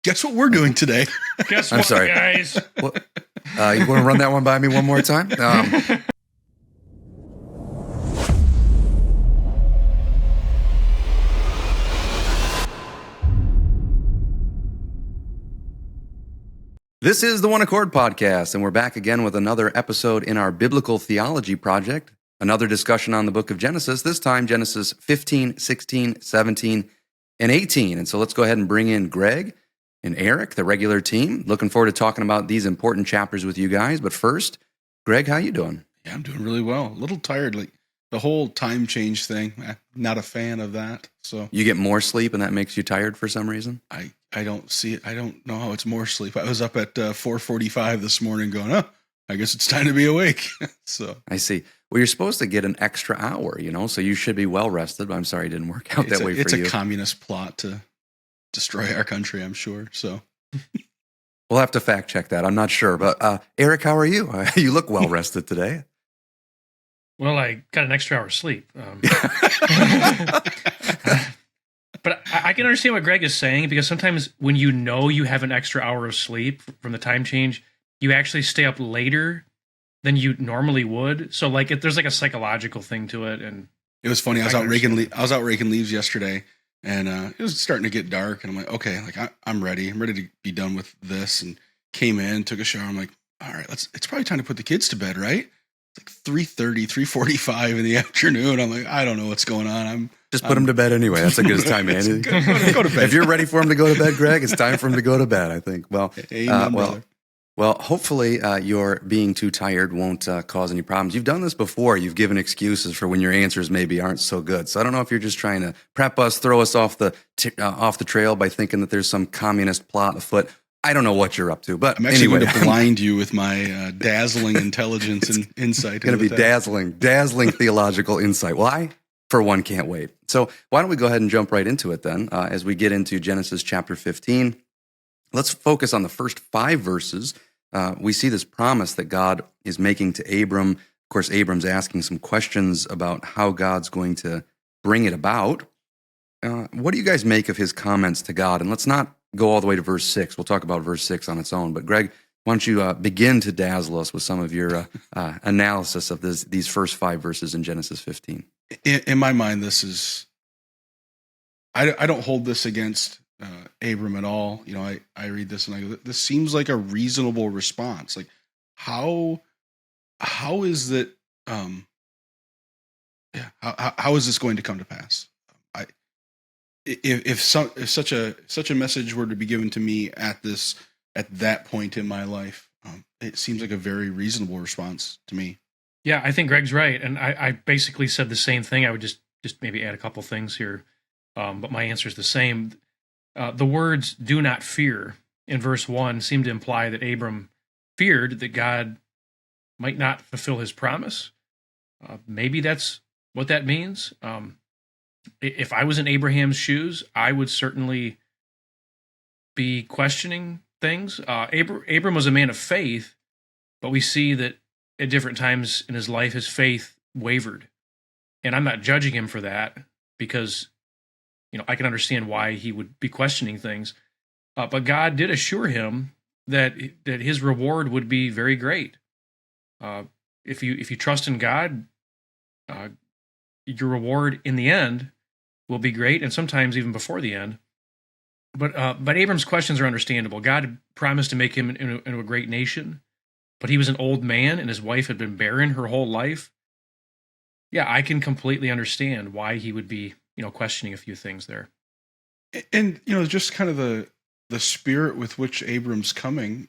Guess what we're doing today? Guess I'm what, sorry. guys? You want to run that one by me one more time? This is the One Accord Podcast, and we're back again with another episode in our Biblical Theology project, another discussion on the book of Genesis, this time Genesis 15, 16, 17, and 18. And so let's go ahead and bring in Greg and Eric, the regular team. Looking forward to talking about these important chapters with you guys. But first, Greg, how you doing? Yeah, I'm doing really well. A little tired. Like the whole time change thing, not a fan of that. So You get more sleep, and that makes you tired for some reason? I don't see it. I don't know how it's more sleep. I was up at 4:45 this morning going, I guess it's time to be awake. So I see. Well, you're supposed to get an extra hour, so you should be well rested, but I'm sorry it didn't work out that way for you. It's a communist plot to destroy our country, I'm sure. So we'll have to fact check that. I'm not sure. But Eric, how are you? You look well rested today. Well, I got an extra hour of sleep. But I can understand what Greg is saying, because sometimes when you have an extra hour of sleep from the time change, you actually stay up later than you normally would. So there's a psychological thing to it. And it was funny. I was out raking leaves yesterday, and it was starting to get dark. And I'm like, okay, I'm ready. I'm ready to be done with this. And came in, took a shower. I'm like, all right, it's probably time to put the kids to bed, right? It's like 3:30, 3:45 in the afternoon. I'm like, I don't know what's going on. Just put them to bed anyway. That's a good time, Andy. Go to bed. If you're ready for them to go to bed, Greg, it's time for them to go to bed, I think. Well, Amen, well, hopefully your being too tired won't cause any problems. You've done this before. You've given excuses for when your answers maybe aren't so good. So I don't know if you're just trying to prep us, throw us off the trail by thinking that there's some communist plot afoot. I don't know what you're up to, but I'm actually anyway, going to blind you with my dazzling intelligence and insight. It's going to be dazzling theological insight. Well, I, for one, can't wait. So why don't we go ahead and jump right into it then, as we get into Genesis chapter 15. Let's focus on the first 5 verses. We see this promise that God is making to Abram. Of course, Abram's asking some questions about how God's going to bring it about. What do you guys make of his comments to God? And let's not go all the way to verse 6. We'll talk about verse 6 on its own. But Greg, why don't you begin to dazzle us with some of your analysis of these first 5 verses in Genesis 15? In my mind, this is, I don't hold this against Abram at all. I read this and I go, this seems like a reasonable response. Like how is that? How is this going to come to pass? If such a message were to be given to me at that point in my life, it seems like a very reasonable response to me. yeah, I think Greg's right. And I basically said the same thing. I would just maybe add a couple things here. But my answer is the same. The words "do not fear" in verse 1 seem to imply that Abram feared that God might not fulfill his promise. Maybe that's what that means. If I was in Abraham's shoes, I would certainly be questioning things. Abram was a man of faith, but we see that at different times in his life, his faith wavered. And I'm not judging him for that, because I can understand why he would be questioning things. But God did assure him that his reward would be very great. If you trust in God, your reward in the end will be great, and sometimes even before the end. But Abram's questions are understandable. God had promised to make him into a great nation, but he was an old man, and his wife had been barren her whole life. Yeah, I can completely understand why he would be questioning a few things there. And just kind of the spirit with which Abram's coming,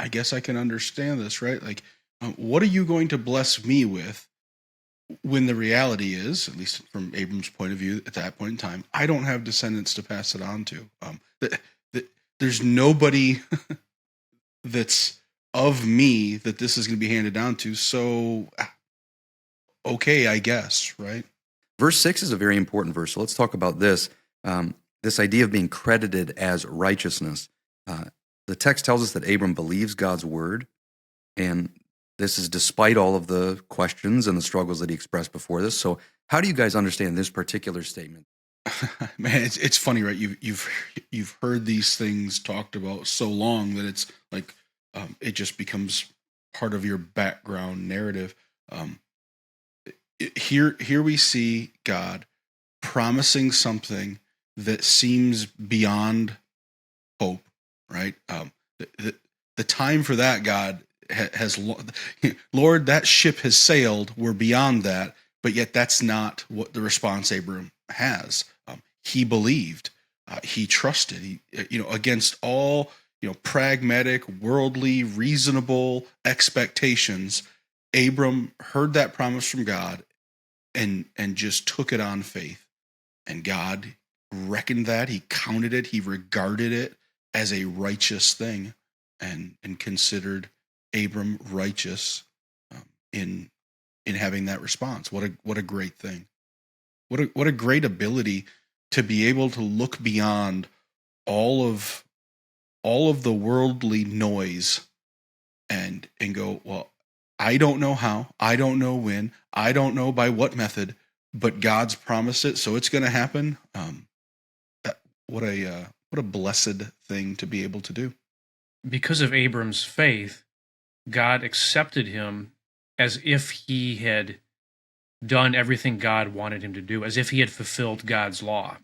I guess I can understand this, right? Like, what are you going to bless me with, when the reality is, at least from Abram's point of view at that point in time, I don't have descendants to pass it on to. There's nobody that's of me that this is going to be handed down to. So, okay, I guess, right? Verse 6 is a very important verse. So let's talk about this. This idea of being credited as righteousness. The text tells us that Abram believes God's word, and this is despite all of the questions and the struggles that he expressed before this. So how do you guys understand this particular statement? Man, it's funny, right? You've heard these things talked about so long that it's like it just becomes part of your background narrative. Um, here we see God promising something that seems beyond hope, right? The time for that, God has, Lord, that ship has sailed. We're beyond that, but yet that's not what the response Abram has. He believed, he trusted, against all, pragmatic, worldly, reasonable expectations. Abram heard that promise from God and just took it on faith. And God reckoned that, he counted it, he regarded it as a righteous thing, and considered Abram righteous in having that response. What a great thing. What a great ability to be able to look beyond all of the worldly noise and go, well, I don't know how, I don't know when, I don't know by what method, but God's promised it, so it's going to happen. What a blessed thing to be able to do. Because of Abram's faith, God accepted him as if he had done everything God wanted him to do, as if he had fulfilled God's law.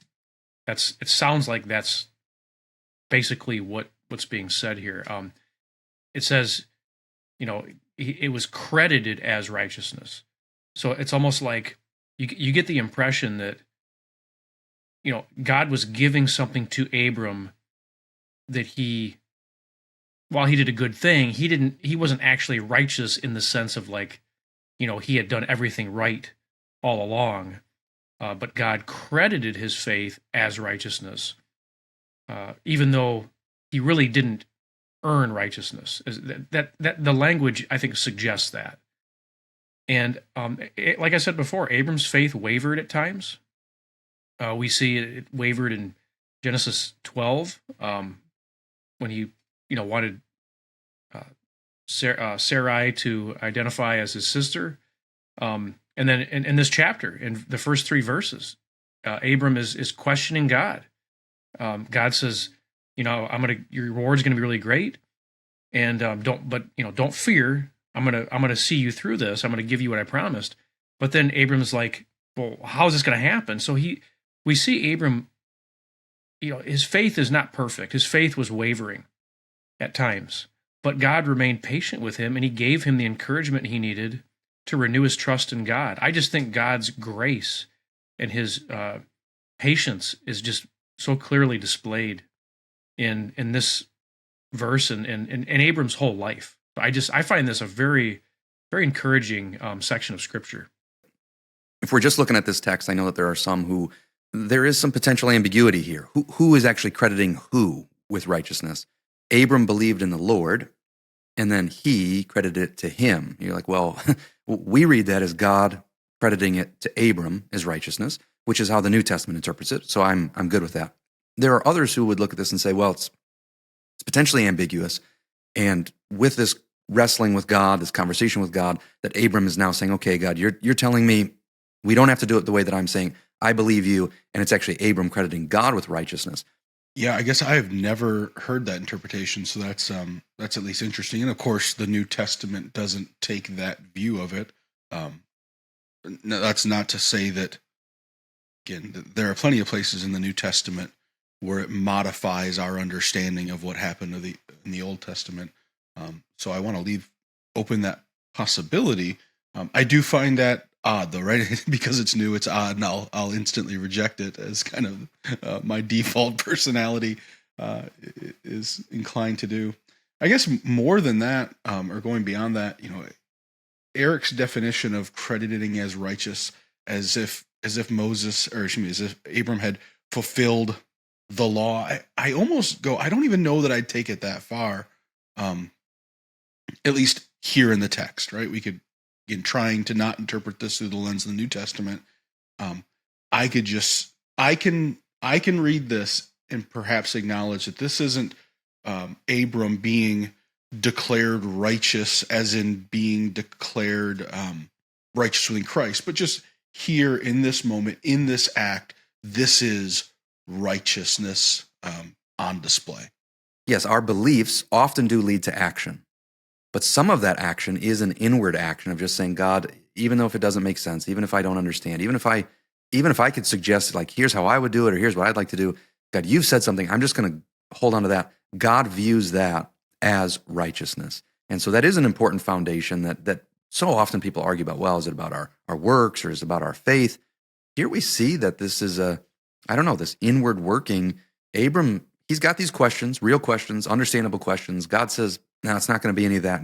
It sounds like that's basically what's being said here. It says, it was credited as righteousness. So it's almost like you get the impression that, God was giving something to Abram that while he did a good thing, he wasn't actually righteous in the sense of like, he had done everything right all along. But God credited his faith as righteousness, even though he really didn't earn righteousness. That the language, I think, suggests that. And like I said before, Abram's faith wavered at times. We see it wavered in Genesis 12 when he, wanted Sarai to identify as his sister. And then in this chapter, in the first 3 verses, Abram is questioning God. God says, your reward's going to be really great, and don't fear. I'm gonna see you through this. I'm gonna give you what I promised. But then Abram's like, well, how is this going to happen? So we see Abram, his faith is not perfect. His faith was wavering at times, but God remained patient with him, and he gave him the encouragement he needed to renew his trust in God. I just think God's grace and his patience is just so clearly displayed in this verse and in Abram's whole life. I find this a very, very encouraging section of Scripture. If we're just looking at this text, I know that there are some who, there is some potential ambiguity here. Who is actually crediting who with righteousness? Abram believed in the Lord, and then he credited it to him. You're like, well, we read that as God crediting it to Abram as righteousness, which is how the New Testament interprets it. So I'm good with that. There are others who would look at this and say, well, it's potentially ambiguous. And with this wrestling with God, this conversation with God, that Abram is now saying, okay, God, you're telling me we don't have to do it the way that I'm saying. I believe you, and it's actually Abram crediting God with righteousness. Yeah, I guess I have never heard that interpretation, so that's at least interesting. And of course, the New Testament doesn't take that view of it. No, that's not to say that, again, there are plenty of places in the New Testament where it modifies our understanding of what happened in the Old Testament. So I want to leave open that possibility. I do find that odd, though, right? Because it's new, it's odd, and I'll instantly reject it, as kind of my default personality is inclined to do. I guess more than that, or going beyond that, Eric's definition of crediting as righteous, as if Moses, or excuse me, as if Abram had fulfilled the law. I almost go, I don't even know that I'd take it that far. At least here in the text, right? We could, in trying to not interpret this through the lens of the New Testament, I can read this and perhaps acknowledge that this isn't Abram being declared righteous, as in being declared righteous within Christ, but just here in this moment, in this act, this is righteousness on display. Yes, our beliefs often do lead to action. But some of that action is an inward action of just saying, God, even though if it doesn't make sense, even if I don't understand, even if I could suggest, like, here's how I would do it, or here's what I'd like to do, God, you've said something, I'm just going to hold on to that. God views that as righteousness. And so that is an important foundation that so often people argue about, well, is it about our works or is it about our faith? Here we see that this is this inward working. Abram, he's got these questions, real questions, understandable questions. God says, no, it's not going to be any of that.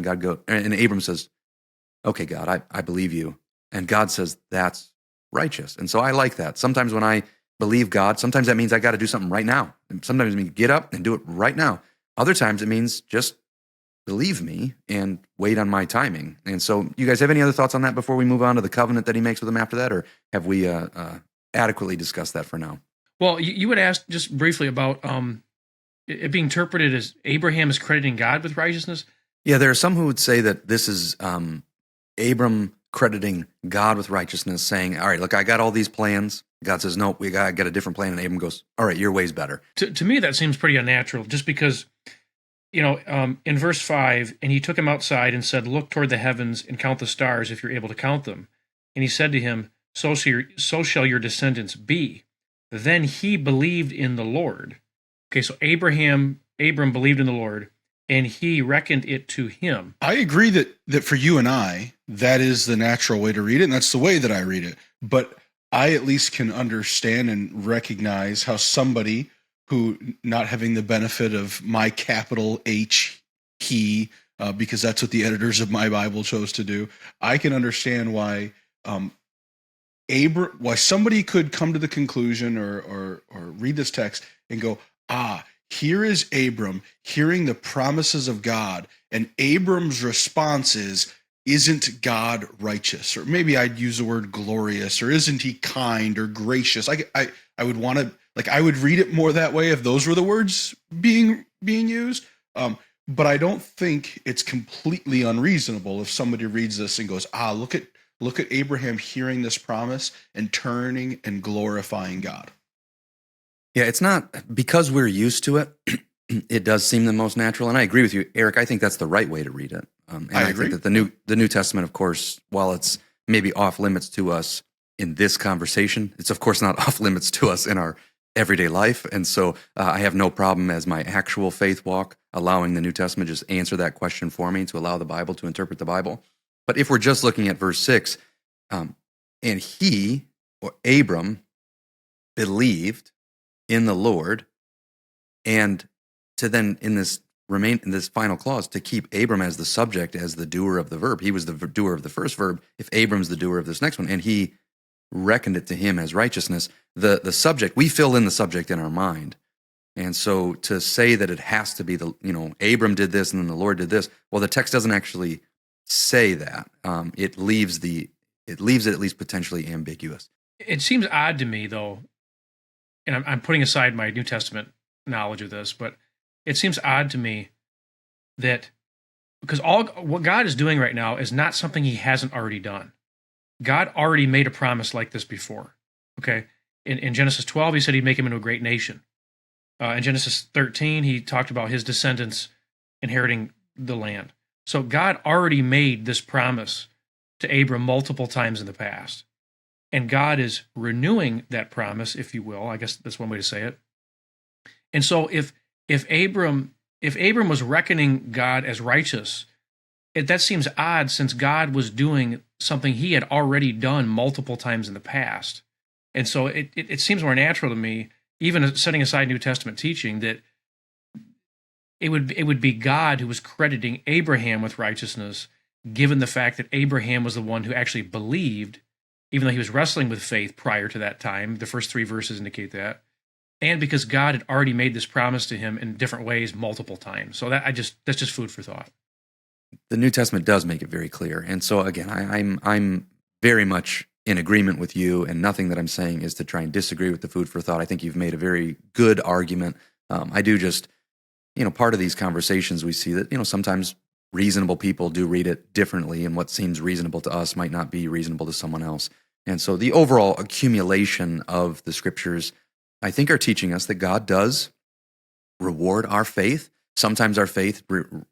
And Abram says, okay, God, I believe you. And God says, that's righteous. And so I like that. Sometimes when I believe God, sometimes that means I got to do something right now. And sometimes it means get up and do it right now. Other times it means just believe me and wait on my timing. And so you guys have any other thoughts on that before we move on to the covenant that he makes with him after that? Or have we adequately discussed that for now? Well, you would ask just briefly about it being interpreted as Abraham is crediting God with righteousness. Yeah, there are some who would say that this is Abram crediting God with righteousness, saying, all right, look, I got all these plans. God says, nope, we got a different plan. And Abram goes, all right, your way's better. To me, that seems pretty unnatural, just because, in verse 5, and he took him outside and said, look toward the heavens and count the stars if you're able to count them. And he said to him, so shall your descendants be. Then he believed in the Lord. Okay, so Abram believed in the Lord, and he reckoned it to him. I agree that for you and I, that is the natural way to read it, and that's the way that I read it. But I at least can understand and recognize how somebody who, not having the benefit of my capital H, he, because that's what the editors of my Bible chose to do, I can understand why why somebody could come to the conclusion or read this text and go, here is Abram hearing the promises of God, and Abram's response is, isn't God righteous? Or maybe I'd use the word glorious, or isn't he kind or gracious? I would want to, I would read it more that way if those were the words being used. But I don't think it's completely unreasonable if somebody reads this and goes, look at Abraham hearing this promise and turning and glorifying God. Yeah, it's not because we're used to it. It does seem the most natural, and I agree with you, Eric. I think that's the right way to read it. And I agree. Think that the New Testament, of course, while it's maybe off limits to us in this conversation, it's of course not off limits to us in our everyday life. And so I have no problem as my actual faith walk allowing the New Testament just answer that question for me, to allow the Bible to interpret the Bible. But if we're just looking at verse 6, and he, or Abram, believed in the Lord, and to then in this final clause, to keep Abram as the subject, as the doer of the verb. He was the doer of the first verb. If Abram's the doer of this next one, and he reckoned it to him as righteousness, the subject, we fill in the subject in our mind. And so to say that it has to be Abram did this and then the Lord did this, well, the text doesn't actually say that. It leaves it at least potentially ambiguous. It seems odd to me, though, and I'm putting aside my New Testament knowledge of this, but it seems odd to me that, because what God is doing right now is not something he hasn't already done. God already made a promise like this before. Okay, in Genesis 12, he said he'd make him into a great nation. In Genesis 13, he talked about his descendants inheriting the land. So God already made this promise to Abram multiple times in the past. And God is renewing that promise, if you will. I guess that's one way to say it. And so if Abram was reckoning God as righteous, that seems odd, since God was doing something he had already done multiple times in the past. And so it seems more natural to me, even setting aside New Testament teaching, that it would be God who was crediting Abraham with righteousness, given the fact that Abraham was the one who actually believed, even though he was wrestling with faith prior to that time. The first 3 verses indicate that. And because God had already made this promise to him in different ways multiple times. So that's just food for thought. The New Testament does make it very clear. And so again, I'm very much in agreement with you, and nothing that I'm saying is to try and disagree with the food for thought. I think you've made a very good argument. I do just, part of these conversations we see that, sometimes reasonable people do read it differently, and what seems reasonable to us might not be reasonable to someone else. And so the overall accumulation of the scriptures, I think, are teaching us that God does reward our faith. Sometimes our faith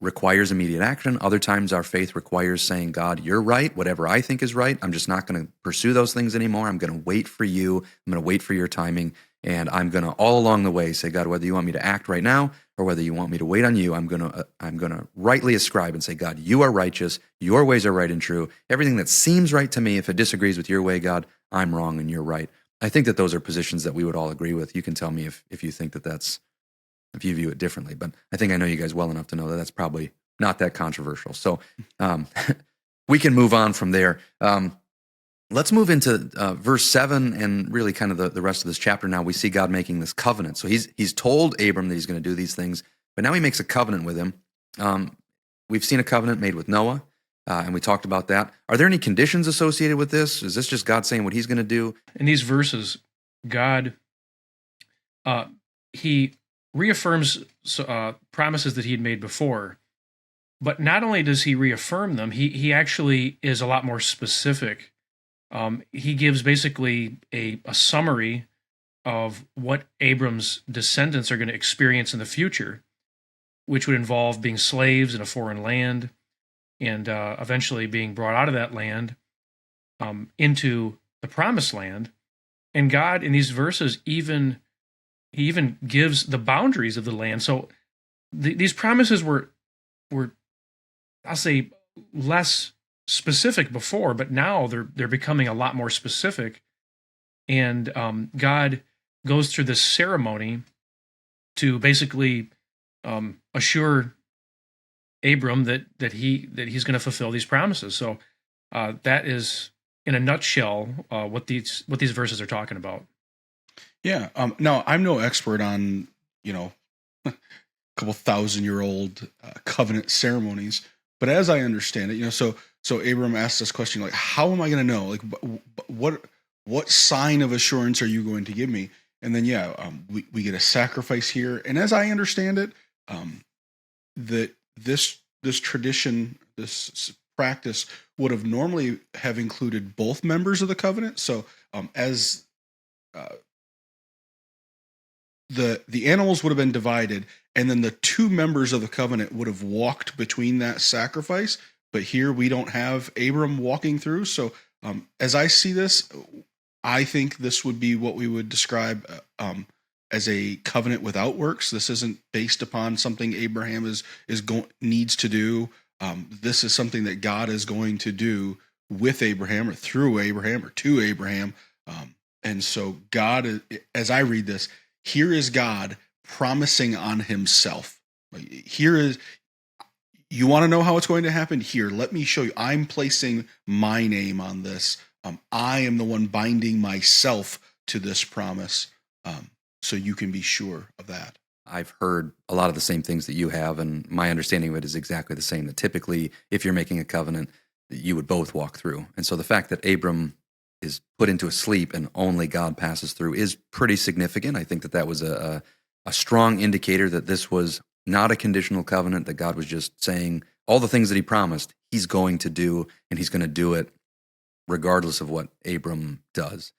requires immediate action. Other times our faith requires saying, God, you're right. Whatever I think is right, I'm just not going to pursue those things anymore. I'm going to wait for you. I'm going to wait for your timing. And I'm going to all along the way say, God, whether you want me to act right now or whether you want me to wait on you, I'm going to rightly ascribe and say, God, you are righteous. Your ways are right and true. Everything that seems right to me, if it disagrees with your way, God, I'm wrong and you're right. I think that those are positions that we would all agree with. You can tell me if you think that that's, if you view it differently. But I think I know you guys well enough to know that that's probably not that controversial. So we can move on from there. Let's move into verse 7 and really kind of the rest of this chapter. Now we see God making this covenant. So he's told Abram that he's going to do these things, but now he makes a covenant with him. We've seen a covenant made with Noah, and we talked about that. Are there any conditions associated with this? Is this just God saying what he's going to do? In these verses, God, he reaffirms promises that he had made before, but not only does he reaffirm them, he actually is a lot more specific. He gives basically a summary of what Abram's descendants are going to experience in the future, which would involve being slaves in a foreign land and eventually being brought out of that land into the promised land. And God, in these verses, he even gives the boundaries of the land. So these promises were, I'll say, less specific before, but now they're becoming a lot more specific. And God goes through this ceremony to basically assure Abram that he's going to fulfill these promises. So that is, in a nutshell, what these verses are talking about. Yeah. Now, I'm no expert on, a couple 1,000-year-old covenant ceremonies, but as I understand it, so Abram asked this question, like, how am I going to know? Like, what sign of assurance are you going to give me? And then, we get a sacrifice here. And as I understand it, that this tradition, this practice would have normally have included both members of the covenant. So as the animals would have been divided, and then the two members of the covenant would have walked between that sacrifice. But here we don't have Abram walking through. So as I see this, I think this would be what we would describe as a covenant without works. This isn't based upon something Abraham needs to do. This is something that God is going to do with Abraham or through Abraham or to Abraham. And so God, as I read this, here is God promising on himself. Like, here is, you want to know how it's going to happen? Here, let me show you. I'm placing my name on this. I am the one binding myself to this promise. So you can be sure of that. I've heard a lot of the same things that you have, and my understanding of it is exactly the same, that typically, if you're making a covenant, you would both walk through. And so the fact that Abram is put into a sleep and only God passes through is pretty significant. I think that was a strong indicator that this was not a conditional covenant, that God was just saying all the things that he promised he's going to do, and he's going to do it regardless of what Abram does.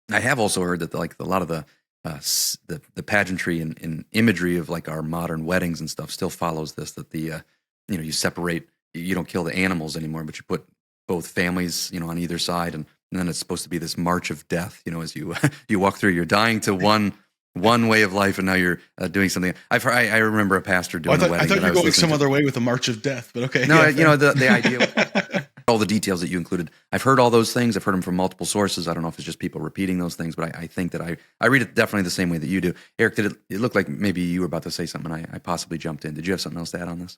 I have also heard that a lot of the pageantry and imagery of like our modern weddings and stuff still follows this, that you separate, you don't kill the animals anymore, but you put both families, on either side, and then it's supposed to be this march of death, as you you walk through. You're dying to one way of life, and now you're doing something. I remember a pastor doing a wedding. I thought you were going some other way with the march of death, but okay. No, the idea, all the details that you included. I've heard all those things. I've heard them from multiple sources. I don't know if it's just people repeating those things, but I think that I read it definitely the same way that you do. Eric, did it look like maybe you were about to say something, and I possibly jumped in. Did you have something else to add on this?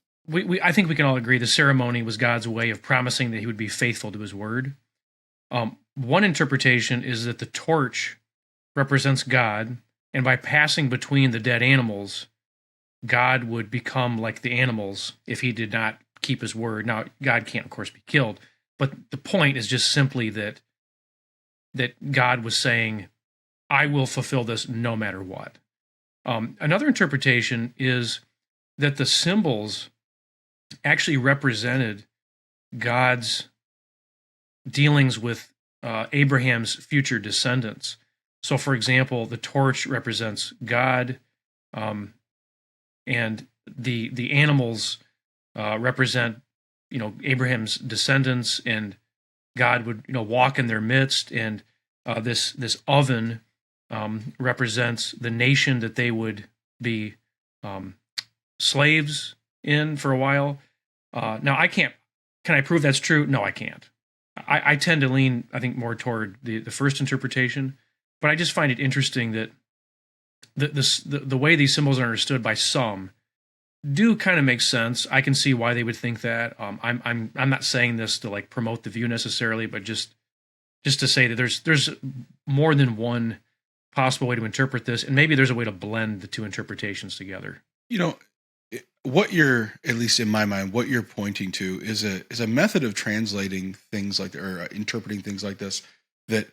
I think we can all agree the ceremony was God's way of promising that he would be faithful to his word. One interpretation is that the torch represents God, and by passing between the dead animals, God would become like the animals if he did not keep his word. Now, God can't, of course, be killed, but the point is just simply that God was saying, I will fulfill this no matter what. Another interpretation is that the symbols actually represented God's dealings with Abraham's future descendants. So, for example, the torch represents God, and the animals represent, Abraham's descendants, and God would, walk in their midst, and this oven represents the nation that they would be slaves in for a while. Now, can I prove that's true? No, I can't. I tend to lean, I think, more toward the first interpretation, but I just find it interesting that the way these symbols are understood by some do kind of make sense. I can see why they would think that. I'm not saying this to like promote the view necessarily, but just to say that there's more than one possible way to interpret this, and maybe there's a way to blend the two interpretations together. What you're, at least in my mind, what you're pointing to is a method of translating things like, or interpreting things like this, that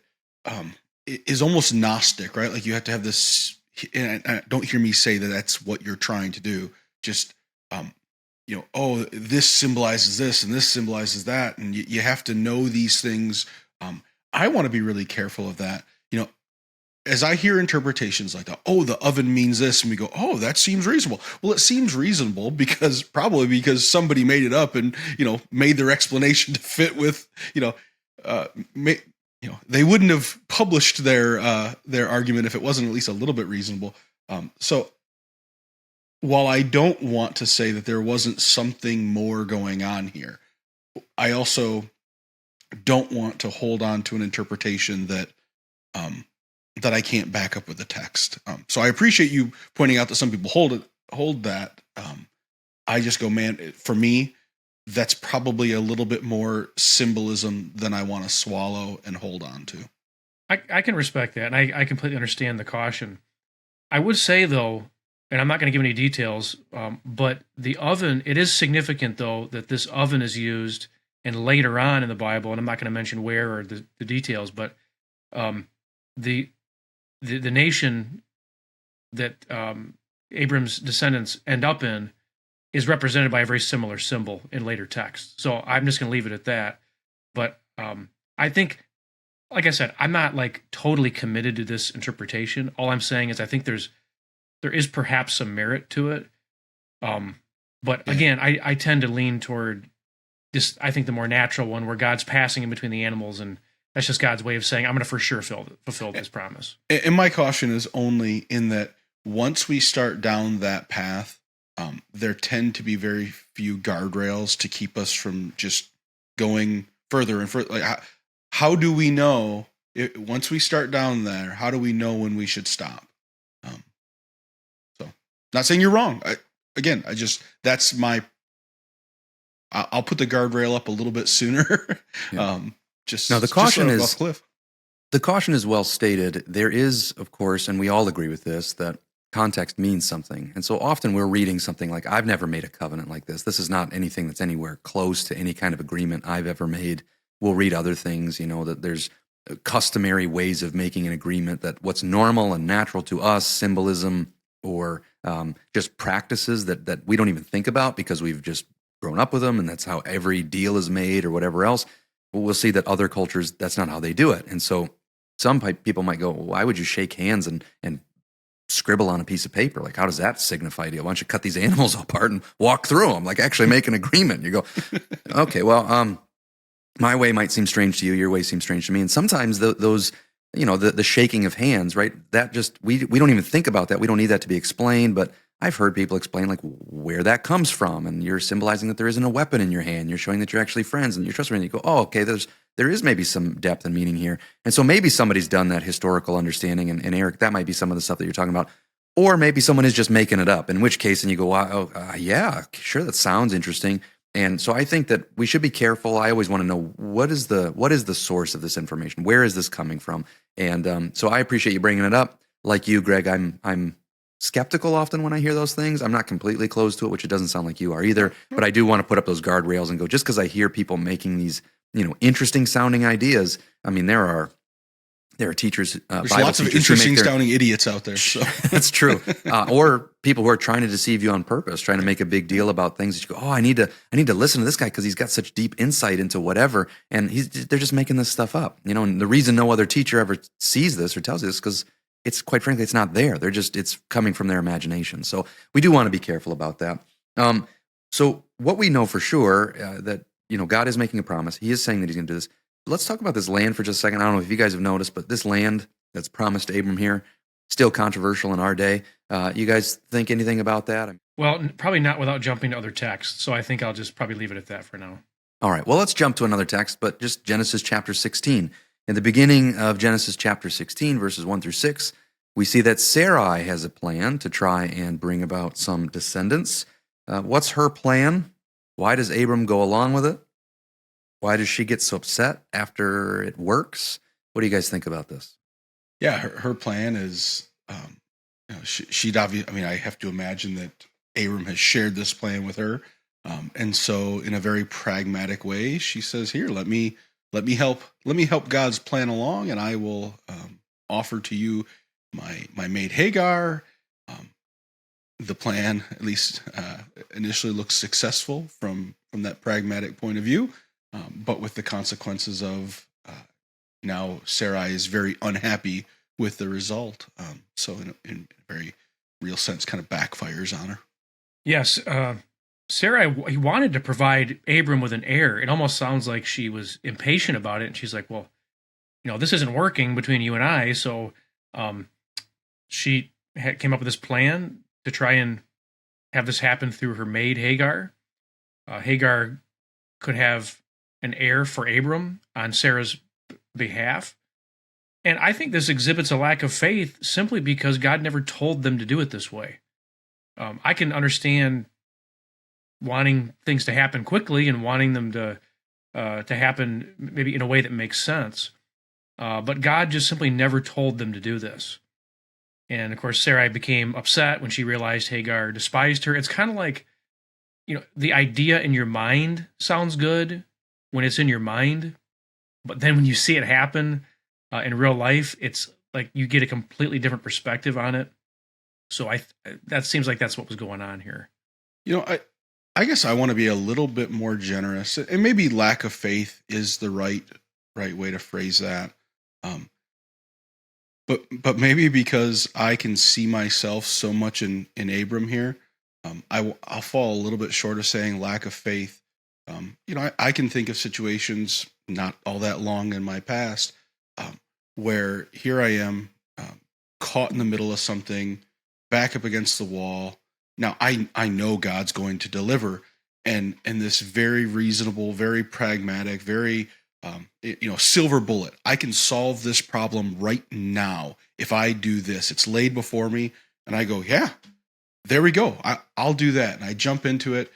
is almost Gnostic, right? Like you have to have this, and don't hear me say that that's what you're trying to do. Just, this symbolizes this and this symbolizes that. And you have to know these things. I want to be really careful of that. As I hear interpretations like that, the oven means this, and we go, that seems reasonable. Well, it seems reasonable because somebody made it up and, made their explanation to fit with, they wouldn't have published their argument if it wasn't at least a little bit reasonable. So while I don't want to say that there wasn't something more going on here, I also don't want to hold on to an interpretation that I can't back up with the text. So I appreciate you pointing out that some people hold that. I just go, man, for me, that's probably a little bit more symbolism than I want to swallow and hold on to. I can respect that, and I completely understand the caution. I would say, though, and I'm not going to give any details, but the oven, it is significant, though, that this oven is used, and later on in the Bible, and I'm not going to mention where or the details, but the nation that Abram's descendants end up in is represented by a very similar symbol in later texts. So I'm just going to leave it at that. But I think, like I said, I'm not like totally committed to this interpretation. All I'm saying is I think there is perhaps some merit to it. But again, I tend to lean toward just, I think, the more natural one where God's passing in between the animals, and that's just God's way of saying, I'm going to for sure fulfill this promise. And my caution is only in that once we start down that path, there tend to be very few guardrails to keep us from just going further and further. Like, how do we know once we start down there? How do we know when we should stop? So, not saying you're wrong. That's my. I'll put the guardrail up a little bit sooner. Yeah. Now the caution is cliff. The caution is well stated. There is, of course, and we all agree with this, that context means something. And so often we're reading something like, I've never made a covenant like this. This is not anything that's anywhere close to any kind of agreement I've ever made. We'll read other things, that there's customary ways of making an agreement, that what's normal and natural to us, symbolism or just practices that we don't even think about because we've just grown up with them, and that's how every deal is made or whatever else. But we'll see that other cultures, that's not how they do it. And so some people might go, well, why would you shake hands and scribble on a piece of paper? Like, how does that signify to you? Why don't you cut these animals apart and walk through them? Like, actually make an agreement. You go, okay, well, my way might seem strange to you. Your way seems strange to me. And sometimes those, the shaking of hands, right? That just, we don't even think about that. We don't need that to be explained. But I've heard people explain like where that comes from. And you're symbolizing that there isn't a weapon in your hand. You're showing that you're actually friends and you're trustworthy. And you go, oh, okay, there is maybe some depth and meaning here. And so maybe somebody's done that historical understanding. And Eric, that might be some of the stuff that you're talking about. Or maybe someone is just making it up, in which case, and you go, yeah, sure, that sounds interesting. And so I think that we should be careful. I always want to know what is the source of this information? Where is this coming from? And so I appreciate you bringing it up. Like you, Greg, I'm skeptical often when I hear those things. I'm not completely closed to it, which it doesn't sound like you are either. But I do want to put up those guardrails and go, just because I hear people making these, interesting sounding ideas. I mean, there are There are teachers, There's Bible lots of teachers who interesting make their- sounding idiots out there. So That's true. Or people who are trying to deceive you on purpose, trying to make a big deal about things that you go, oh, I need to listen to this guy because he's got such deep insight into whatever, and they're just making this stuff up, And the reason no other teacher ever sees this or tells you this because it's quite frankly it's not there. It's coming from their imagination. So we do want to be careful about that. So what we know for sure that God is making a promise. He is saying that He's going to do this. Let's talk about this land for just a second. I don't know if you guys have noticed, but this land that's promised to Abram here, still controversial in our day. You guys think anything about that? Well, probably not without jumping to other texts. So I think I'll just probably leave it at that for now. All right. Well, let's jump to another text, but just Genesis chapter 16. In the beginning of Genesis chapter 16, verses 1 through 6, we see that Sarai has a plan to try and bring about some descendants. What's her plan? Why does Abram go along with it? Why does she get so upset after it works? What do you guys think about this? yeah, her plan is, she'd obviously. I mean, I have to imagine that Abram has shared this plan with her, and so in a very pragmatic way, she says, "Here, let me help God's plan along, and I will offer to you my maid Hagar." The plan, at least initially, looks successful from that pragmatic point of view, but with the consequences of now Sarai is very unhappy with the result. So in a very real sense, kind of backfires on her. Yes, Sarai, he wanted to provide Abram with an heir. It almost sounds like she was impatient about it, and she's like, "Well, this isn't working between you and I." So she came up with this plan to try and have this happen through her maid Hagar. Hagar could have an heir for Abram on Sarah's behalf. And I think this exhibits a lack of faith simply because God never told them to do it this way. I can understand wanting things to happen quickly and wanting them to happen maybe in a way that makes sense. But God just simply never told them to do this. And of course, Sarai became upset when she realized Hagar despised her. It's kind of like, the idea in your mind sounds good when it's in your mind, but then when you see it happen in real life, it's like you get a completely different perspective on it. So that seems like that's what was going on here. I guess I want to be a little bit more generous, and maybe lack of faith is the right way to phrase that. But maybe because I can see myself so much in Abram here, I'll fall a little bit short of saying lack of faith. I can think of situations not all that long in my past where here I am caught in the middle of something, back up against the wall. Now I know God's going to deliver, and this very reasonable, very pragmatic, very silver bullet. I can solve this problem right now if I do this. It's laid before me, and I go, yeah, there we go. I'll do that, and I jump into it.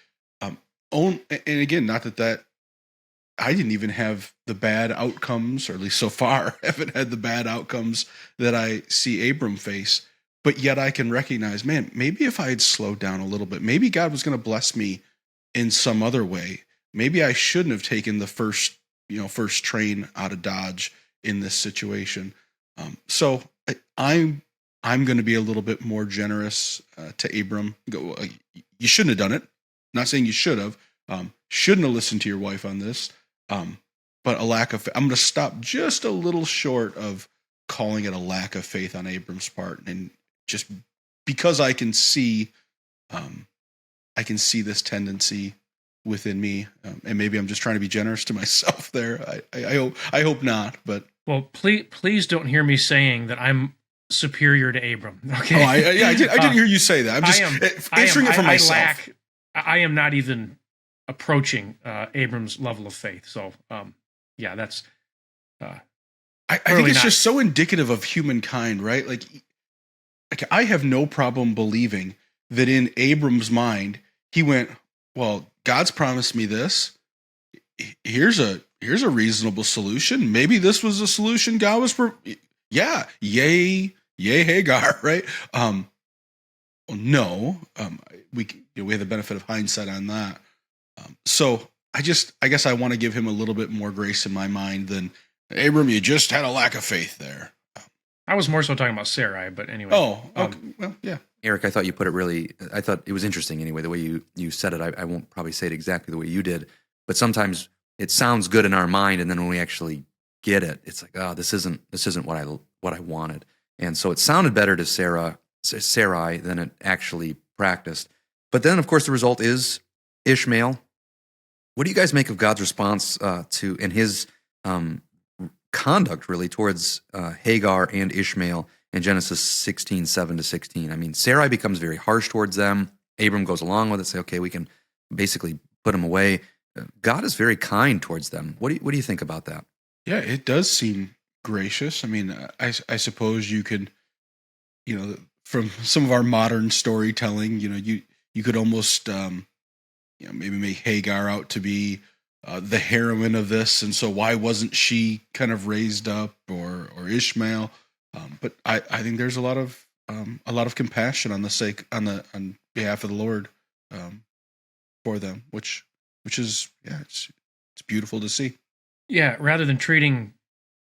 And again, not that I didn't even have the bad outcomes, or at least so far, haven't had the bad outcomes that I see Abram face. But yet I can recognize, man, maybe if I had slowed down a little bit, maybe God was going to bless me in some other way. Maybe I shouldn't have taken the first train out of Dodge in this situation. So I'm going to be a little bit more generous to Abram. You shouldn't have done it. Not saying you should have. Shouldn't have listened to your wife on this. But a lack of. I'm going to stop just a little short of calling it a lack of faith on Abram's part, and just because I can see this tendency within me, and maybe I'm just trying to be generous to myself there. I hope not, but well, please don't hear me saying that I'm superior to Abram. Okay. Oh, I didn't hear you say that. I'm just answering it for myself. I am not even approaching Abram's level of faith. So, that's. I think it's just so indicative of humankind, right? Like I have no problem believing that in Abram's mind he went, well, God's promised me this. Here's a reasonable solution. Maybe this was a solution God was yay Hagar, right? No, we have the benefit of hindsight on that. So I guess I want to give him a little bit more grace in my mind than Abram, you just had a lack of faith there. I was more so talking about Sarai, but anyway. Oh, okay. Well, yeah. Eric, I thought you put it really, I thought it was interesting anyway, the way you said it. I won't probably say it exactly the way you did, but sometimes it sounds good in our mind, and then when we actually get it, it's like, oh, this isn't what I wanted. And so it sounded better to Sarai than it actually practiced. But then, of course, the result is Ishmael. What do you guys make of God's response to and his conduct really towards Hagar and Ishmael in Genesis 16, 7-16? I mean, Sarai becomes very harsh towards them. Abram goes along with it, say, okay, we can basically put them away. God is very kind towards them. What do you think about that? Yeah, it does seem gracious. I mean, I suppose you could, from some of our modern storytelling, you could almost, maybe make Hagar out to be the heroine of this, and so why wasn't she kind of raised up, or Ishmael? But I think there's a lot of compassion on behalf of the Lord for them, which is it's beautiful to see. Yeah, rather than treating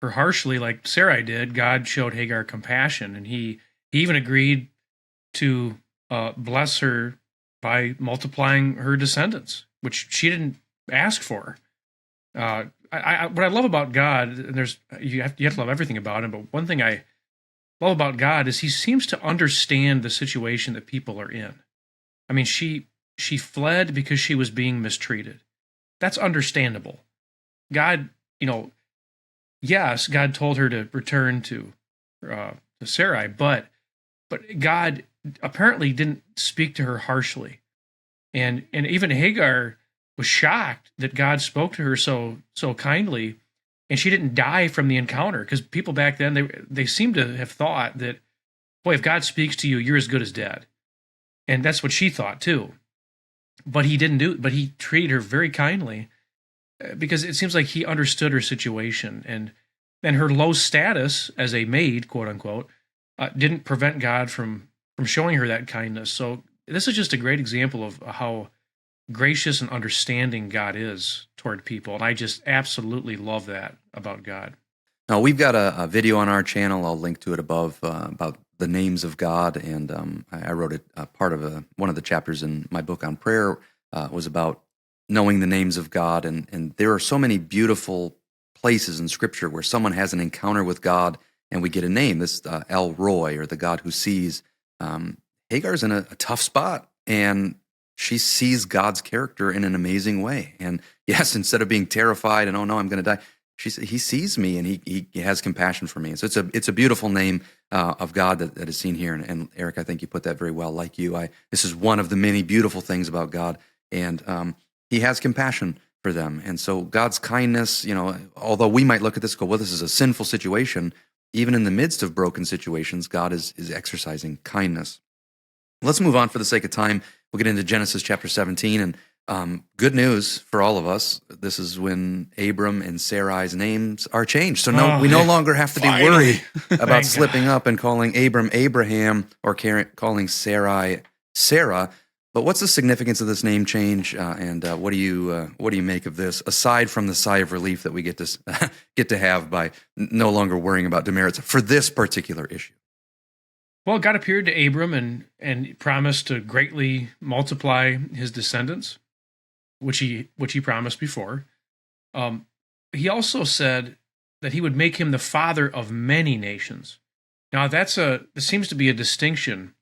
her harshly like Sarai did, God showed Hagar compassion, and he even agreed to bless her by multiplying her descendants, which she didn't ask for. What I love about God, and you have to love everything about him, but one thing I love about God is he seems to understand the situation that people are in. I mean, she fled because she was being mistreated. That's understandable. God, yes, God told her to return to Sarai, but God apparently didn't speak to her harshly, and even Hagar was shocked that God spoke to her so kindly, and she didn't die from the encounter, because people back then they seemed to have thought that, boy, if God speaks to you, you're as good as dead, and that's what she thought too. But he didn't do it. But he treated her very kindly, because it seems like he understood her situation, and her low status as a maid, quote unquote, didn't prevent God from showing her that kindness. So this is just a great example of how gracious and understanding God is toward people, and I just absolutely love that about God. Now, we've got a video on our channel. I'll link to it above about the names of God, and I wrote it. Part of one of the chapters in my book on prayer was about knowing the names of God, and there are so many beautiful places in Scripture where someone has an encounter with God, and we get a name. This El Roy, or the God who sees. Hagar's in a tough spot, and she sees God's character in an amazing way. And yes, instead of being terrified and, oh no, I'm going to die, he sees me, and he has compassion for me. And so it's a beautiful name of God that is seen here. And Eric, I think you put that very well. Like you, this is one of the many beautiful things about God, and he has compassion for them. And so God's kindness, although we might look at this and go, well, this is a sinful situation, even in the midst of broken situations, God is exercising kindness. Let's move on for the sake of time. We'll get into Genesis chapter 17, and good news for all of us. This is when Abram and Sarai's names are changed. So we no longer have to be worried about slipping up and calling Abram Abraham, or calling Sarai Sarah. But what's the significance of this name change, and what do you make of this? Aside from the sigh of relief that we get to have by no longer worrying about demerits for this particular issue. Well, God appeared to Abram and promised to greatly multiply his descendants, which he promised before. He also said that he would make him the father of many nations. Now, there seems to be a distinction,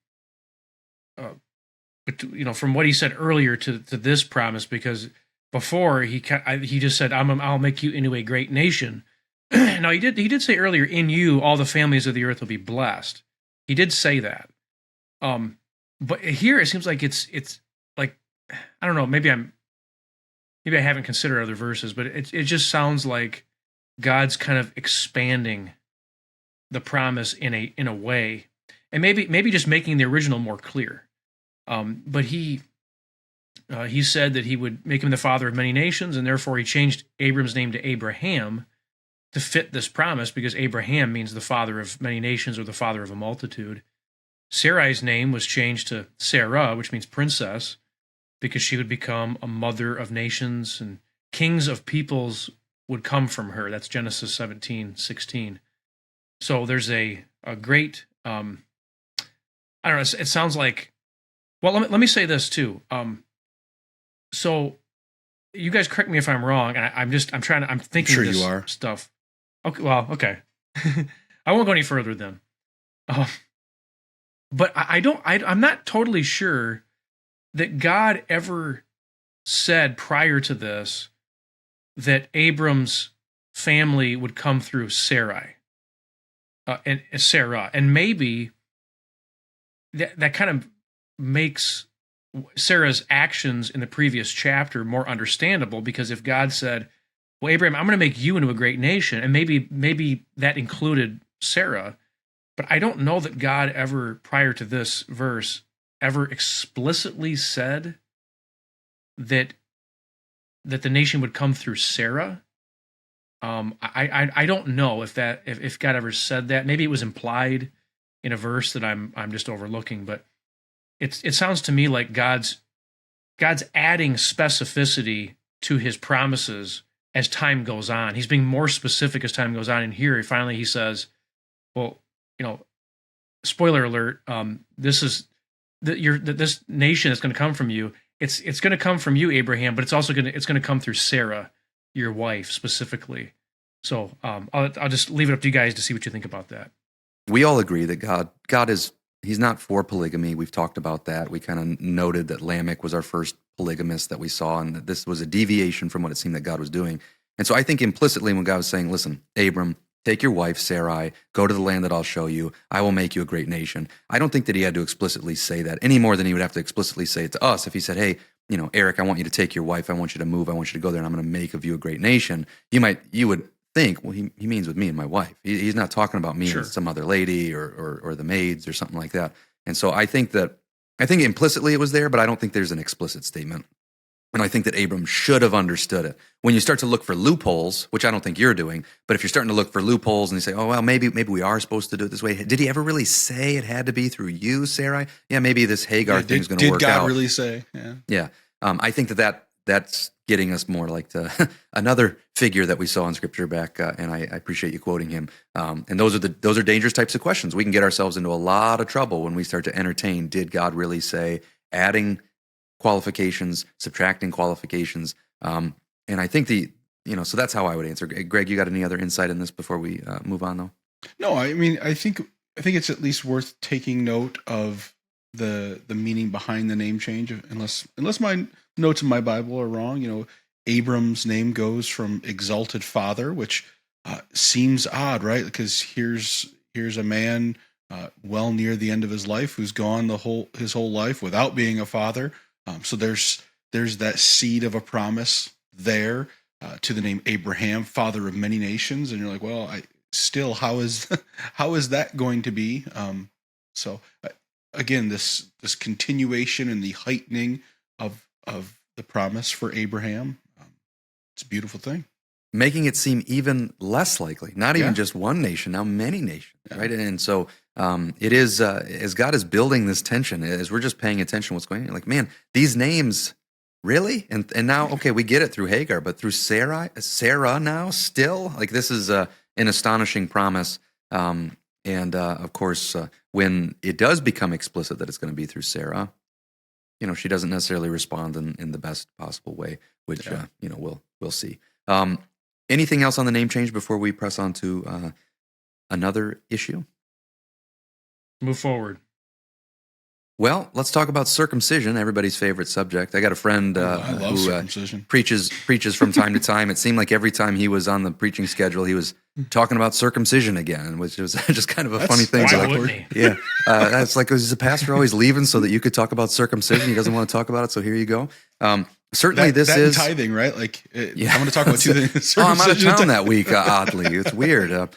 from what he said earlier to this promise, because before he just said, "I'll make you into a great nation." Now, he did say earlier, "In you, all the families of the earth will be blessed." He did say that, but here it seems like it's like, I don't know. Maybe I haven't considered other verses, but it just sounds like God's kind of expanding the promise in a way, and maybe just making the original more clear. But he said that he would make him the father of many nations, and therefore he changed Abram's name to Abraham to fit this promise, because Abraham means the father of many nations, or the father of a multitude. Sarai's name was changed to Sarah, which means princess, because she would become a mother of nations, and kings of peoples would come from her. That's Genesis 17:16. So there's a great, I don't know, it sounds like, well, let me say this too. So you guys correct me if I'm wrong. I'm thinking Sure this you are. stuff. Okay, well, okay. I won't go any further then. But I'm not totally sure that God ever said prior to this that Abram's family would come through Sarai and Sarah, and maybe that kind of makes Sarah's actions in the previous chapter more understandable, because if God said, well, Abraham, I'm going to make you into a great nation, and maybe that included Sarah, but I don't know that God ever, prior to this verse, ever explicitly said that the nation would come through Sarah. I don't know if God ever said that. Maybe it was implied in a verse that I'm just overlooking, but it sounds to me like God's adding specificity to his promises as time goes on. He's being more specific as time goes on. And here, finally, he says, well, spoiler alert, this nation that's going to come from you. It's going to come from you, Abraham, but it's going to come through Sarah, your wife, specifically. So I'll just leave it up to you guys to see what you think about that. We all agree that God is, he's not for polygamy. We've talked about that. We kind of noted that Lamech was our first polygamist that we saw, and that this was a deviation from what it seemed that God was doing. And so I think implicitly when God was saying, listen, Abram, take your wife, Sarai, go to the land that I'll show you. I will make you a great nation. I don't think that he had to explicitly say that any more than he would have to explicitly say it to us. If he said, hey, Eric, I want you to take your wife. I want you to move. I want you to go there, and I'm going to make of you a great nation. You would think, well, he means with me and my wife. He's not talking about me Sure. and some other lady or the maids or something like that. And so I think implicitly it was there, but I don't think there's an explicit statement. And I think that Abram should have understood it. When you start to look for loopholes, which I don't think you're doing, but if you're starting to look for loopholes and you say, oh, well, maybe we are supposed to do it this way. Did he ever really say it had to be through you, Sarai? Yeah, maybe this Hagar thing's going to work out. Did God really say? Yeah. Yeah. I think that's getting us more like to another figure that we saw in Scripture back, and I appreciate you quoting him. And those are dangerous types of questions. We can get ourselves into a lot of trouble when we start to entertain, did God really say, adding qualifications, subtracting qualifications. And I think so that's how I would answer. Greg, you got any other insight in this before we move on though? No, I mean, I think it's at least worth taking note of the meaning behind the name change, unless my notes in my Bible are wrong. Abram's name goes from exalted father, which seems odd, right? Because here's a man well near the end of his life who's gone his whole life without being a father. So there's that seed of a promise there to the name Abraham, father of many nations, and you're like, well, how is that going to be? So again, this continuation and the heightening of the promise for Abraham, it's a beautiful thing. Making it seem even less likely, not even just one nation, now many nations, right? And so it is, as God is building this tension, as we're just paying attention to what's going on, like, man, these names, really? And now, okay, we get it through Hagar, but through Sarah now still? Like, this is an astonishing promise. And of course, when it does become explicit that it's going to be through Sarah, she doesn't necessarily respond in the best possible way, which, we'll see. Anything else on the name change before we press on to another issue? Move forward. Well, let's talk about circumcision, everybody's favorite subject. I got a friend I love who circumcision. preaches from time to time. It seemed like every time he was on the preaching schedule, he was talking about circumcision again, which was just kind of a funny thing. Why wouldn't he? Yeah, that's like, is the pastor always leaving so that you could talk about circumcision? He doesn't want to talk about it, so here you go. Certainly, this is tithing, right? Like, I'm going to talk about two things. I'm out of town that week. Oddly, it's weird.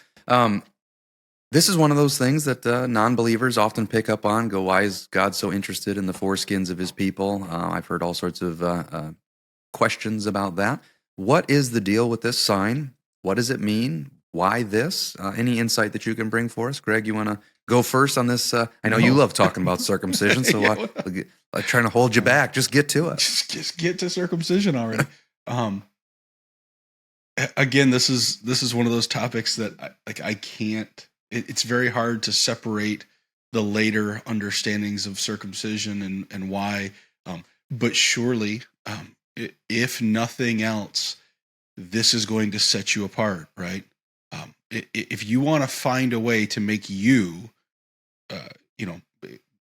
This is one of those things that non-believers often pick up on. Go, why is God so interested in the foreskins of His people? I've heard all sorts of questions about that. What is the deal with this sign? What does it mean? Why this? Any insight that you can bring for us, Greg? You want to go first on this? I know you love talking about circumcision, so I'm trying to hold you back. Just get to it. Just get to circumcision already. again, this is one of those topics that I can't. It's very hard to separate the later understandings of circumcision and why. But surely, if nothing else, this is going to set you apart, right? If you want to find a way to make you,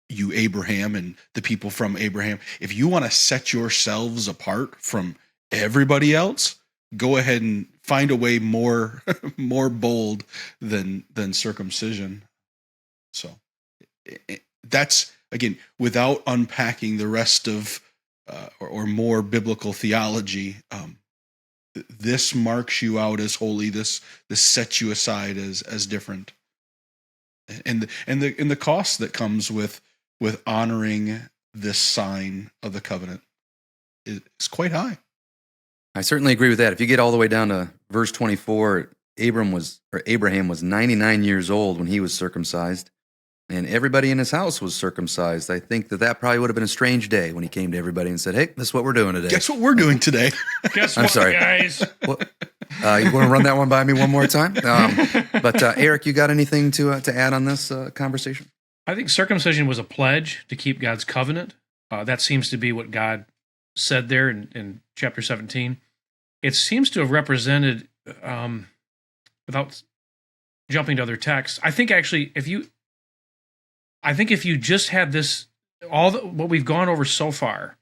you Abraham and the people from Abraham, if you want to set yourselves apart from everybody else, go ahead and find a way more bold than circumcision. So that's, again, without unpacking the rest of or more biblical theology. This marks you out as holy. This sets you aside as different, and the cost that comes with honoring this sign of the covenant is quite high. I certainly agree with that. If you get all the way down to verse 24, Abraham was 99 years old when he was circumcised, and everybody in his house was circumcised. I think that probably would have been a strange day when he came to everybody and said, "Hey, this is what we're doing today." Guess what we're doing today? Guess I'm what, sorry. guys? Well, you want to run that one by me one more time? But Eric, you got anything to add on this conversation? I think circumcision was a pledge to keep God's covenant. That seems to be what God said there in chapter 17. It seems to have represented, without jumping to other texts, I think actually if you just had this, what we've gone over so far,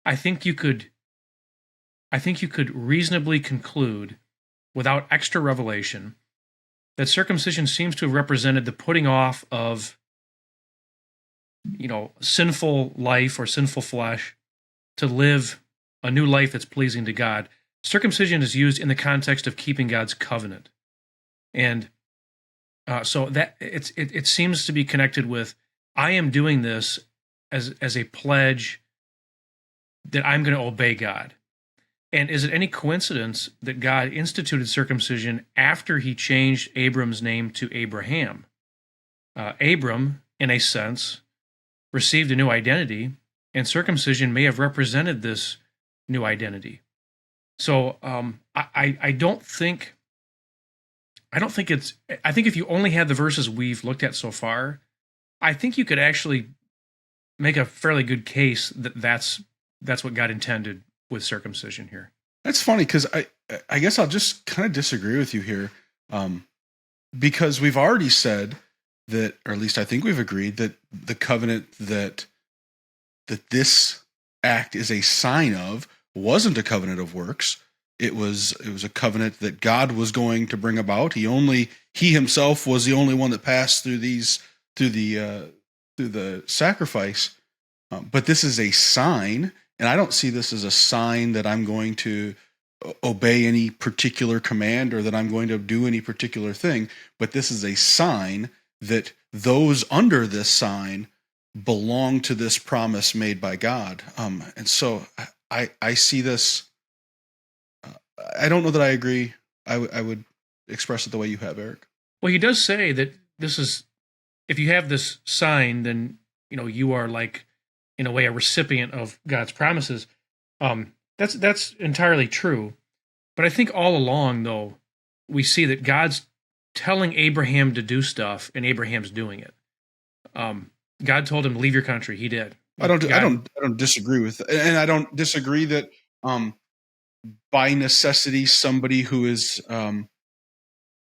I think you could reasonably conclude, without extra revelation, that circumcision seems to have represented the putting off of, sinful life or sinful flesh to live a new life that's pleasing to God. Circumcision is used in the context of keeping God's covenant, and so that it seems to be connected with, I am doing this as a pledge that I'm going to obey God. And is it any coincidence that God instituted circumcision after he changed Abram's name to Abraham? Abram, in a sense, received a new identity, and circumcision may have represented this new identity. So I think if you only had the verses we've looked at so far, I think you could actually make a fairly good case that that's what God intended with circumcision here. That's funny, because I guess I'll just kind of disagree with you here, because we've already said that, or at least I think we've agreed that the covenant that this act is a sign of wasn't a covenant of works. It was a covenant that God was going to bring about. He himself was the only one that passed through the sacrifice. But this is a sign, and I don't see this as a sign that I'm going to obey any particular command or that I'm going to do any particular thing. But this is a sign that those under this sign belong to this promise made by God. And so I see this. I don't know that I agree. I would express it the way you have, Eric. Well, he does say that this is, if you have this sign, then you are, like, in a way, a recipient of God's promises. That's entirely true. But I think all along, though, we see that God's telling Abraham to do stuff, and Abraham's doing it. God told him to leave your country. He did. I don't disagree with that. And I don't disagree that by necessity somebody who is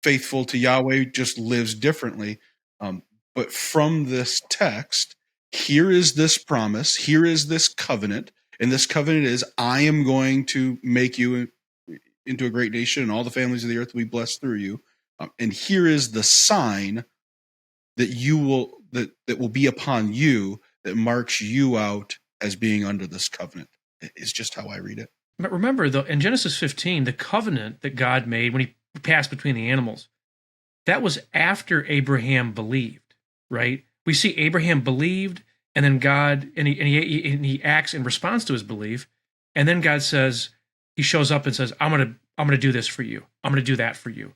faithful to Yahweh just lives differently. But from this text, here is this promise, here is this covenant, and this covenant is, I am going to make you into a great nation, and all the families of the earth will be blessed through you. And here is the sign that that will be upon you, that marks you out as being under this covenant. Is just how I read it. But remember, though, in Genesis 15, the covenant that God made when he passed between the animals, that was after Abraham believed, right? We see Abraham believed, and then God, and he acts in response to his belief, and then God says, he shows up and says, I'm gonna do this for you. I'm gonna do that for you.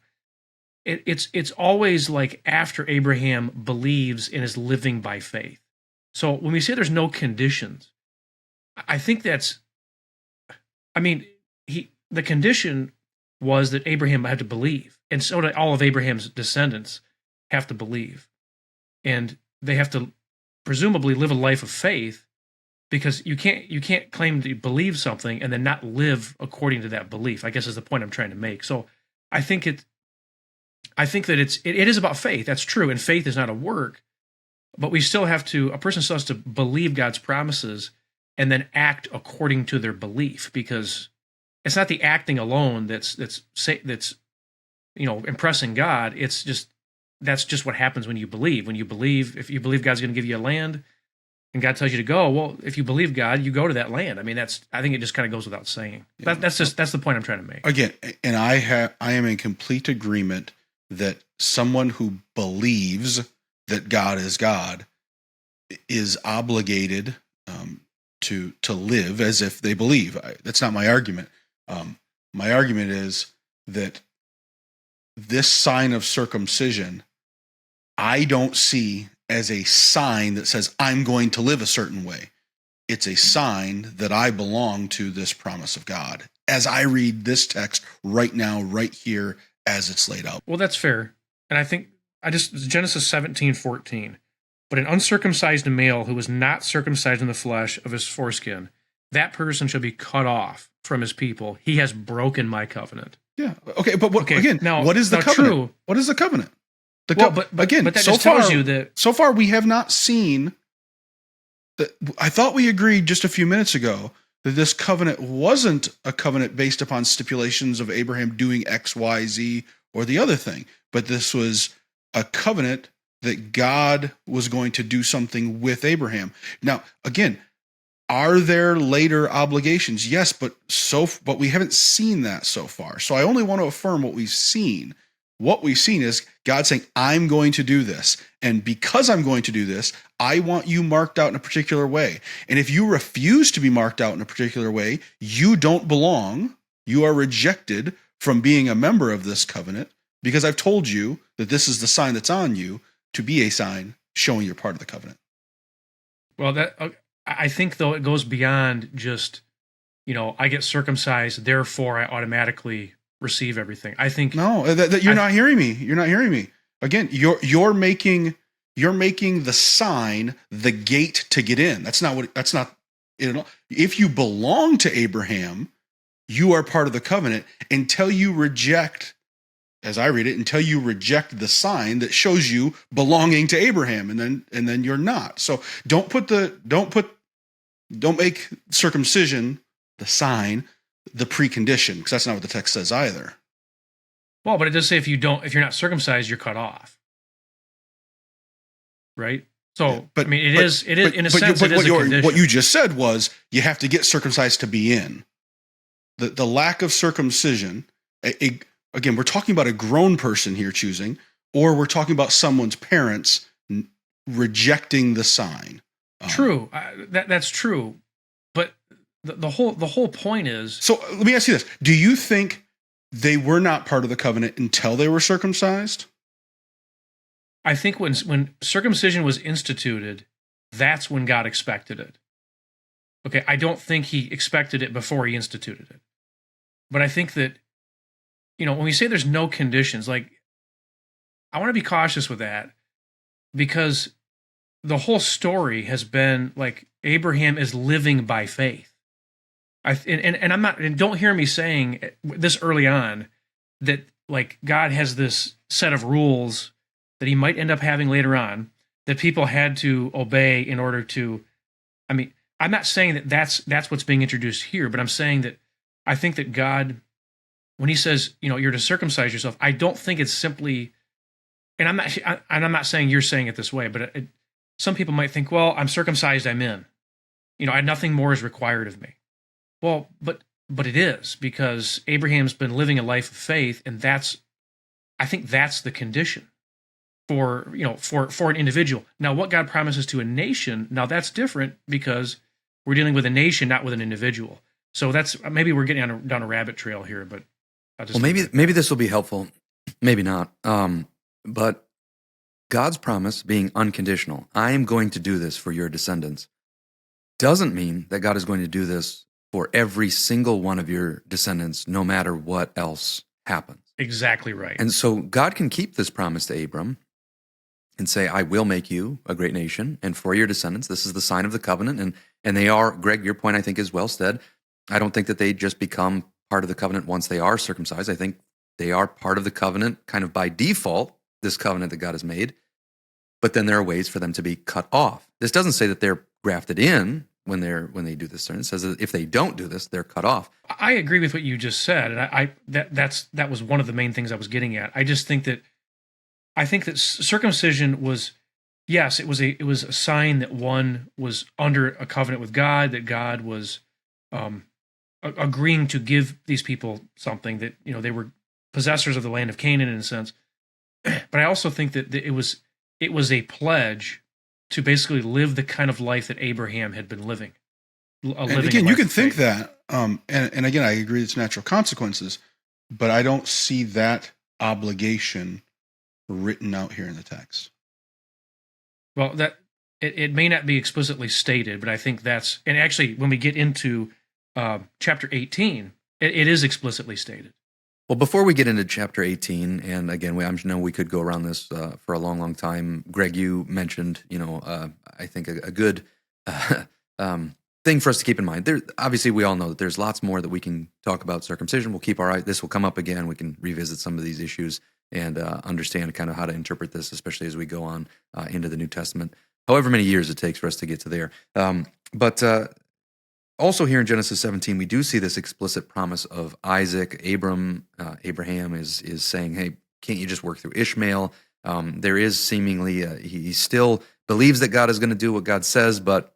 It's always like after Abraham believes and is living by faith. So when we say there's no conditions, I think the condition was that Abraham had to believe, and so did all of Abraham's descendants have to believe, and they have to presumably live a life of faith, because you can't claim to believe something and then not live according to that belief, I guess is the point I'm trying to make. So I think that it is about faith. That's true, and faith is not a work, but a person still has to believe God's promises and then act according to their belief, because it's not the acting alone that's impressing God. That's just what happens when you believe. If you believe God's going to give you a land, and God tells you to go, well, if you believe God, you go to that land. I mean, I think it just kind of goes without saying. Yeah. That's the point I'm trying to make. Again, and I am in complete agreement that someone who believes that God is God is obligated to live as if they believe. That's not my argument. My argument is that this sign of circumcision, I don't see as a sign that says I'm going to live a certain way. It's a sign that I belong to this promise of God, as I read this text right now, right here, as it's laid out. Well, that's fair. And I think Genesis 17:14. But an uncircumcised male who was not circumcised in the flesh of his foreskin, that person shall be cut off from his people. He has broken my covenant. Yeah. Okay. But what is the covenant? True. What is the covenant? But that so just tells you that so far we have not seen that. I thought we agreed just a few minutes ago that this covenant wasn't a covenant based upon stipulations of Abraham doing X, Y, Z, or the other thing, but this was a covenant that God was going to do something with Abraham. Now, again, are there later obligations? Yes, but we haven't seen that so far. So I only want to affirm what we've seen. What we've seen is God saying, I'm going to do this. And because I'm going to do this, I want you marked out in a particular way. And if you refuse to be marked out in a particular way, you don't belong. You are rejected from being a member of this covenant, because I've told you that this is the sign that's on you to be a sign showing you're part of the covenant. Well, I think, though, it goes beyond just, I get circumcised, therefore I automatically receive everything. I think you're not hearing me. You're not hearing me. Again, you're making the sign the gate to get in. That's not. If you belong to Abraham, you are part of the covenant until you reject, as I read it, until you reject the sign that shows you belonging to Abraham, and then you're not. So don't make circumcision, the sign, the precondition, because that's not what the text says either. Well, but it does say if you're not circumcised, you're cut off, right? So, yeah, it is in a sense. It is a condition. What you just said was you have to get circumcised to be in. The lack of circumcision. Again, we're talking about a grown person here choosing, or we're talking about someone's parents rejecting the sign. True, that's true, but the whole point is. So let me ask you this: do you think they were not part of the covenant until they were circumcised? I think when circumcision was instituted, that's when God expected it. Okay, I don't think he expected it before he instituted it, but I think that, when we say there's no conditions, like, I want to be cautious with that, because the whole story has been like Abraham is living by faith. And I'm not, and don't hear me saying this early on that like God has this set of rules that he might end up having later on that people had to obey in order to. I'm not saying that's what's being introduced here, but I'm saying that I think that God, when he says, you're to circumcise yourself, I don't think it's simply, and I'm not saying you're saying it this way, but some people might think, well, I'm circumcised, I'm in. Nothing more is required of me. Well, but it is, because Abraham's been living a life of faith, and I think that's the condition for an individual. Now, what God promises to a nation, now that's different, because we're dealing with a nation, not with an individual. So that's, maybe we're getting down a rabbit trail here, but maybe this will be helpful, maybe not. But God's promise being unconditional, I am going to do this for your descendants, doesn't mean that God is going to do this for every single one of your descendants, no matter what else happens. Exactly right. And so God can keep this promise to Abram and say, I will make you a great nation, and for your descendants, this is the sign of the covenant. And they are, Greg, your point I think is well said. I don't think that they just become part of the covenant once they are circumcised. I think they are part of the covenant kind of by default, this covenant that God has made. But then there are ways for them to be cut off. This doesn't say that they're grafted in when they do this. It says that if they don't do this, they're cut off. I agree with what you just said, and that was one of the main things I was getting at. I think that circumcision was, yes, it was a sign that one was under a covenant with God, that God was agreeing to give these people something, that they were possessors of the land of Canaan in a sense. But I also think that it was a pledge to basically live the kind of life that Abraham had been living. And again, you can think that, and again, I agree it's natural consequences, but I don't see that obligation written out here in the text. Well, that it may not be explicitly stated, but I think that's, and actually when we get into chapter 18, it is explicitly stated. Well, before we get into chapter 18, and again, I know we could go around this for a long, long time. Greg, you mentioned, I think a good thing for us to keep in mind. Obviously, we all know that there's lots more that we can talk about circumcision. We'll keep our eye. This will come up again. We can revisit some of these issues and understand kind of how to interpret this, especially as we go on into the New Testament, however many years it takes for us to get to there. But also here in Genesis 17, we do see this explicit promise of Isaac. Abraham is saying, hey, can't you just work through Ishmael? There is seemingly, he still believes that God is going to do what God says, but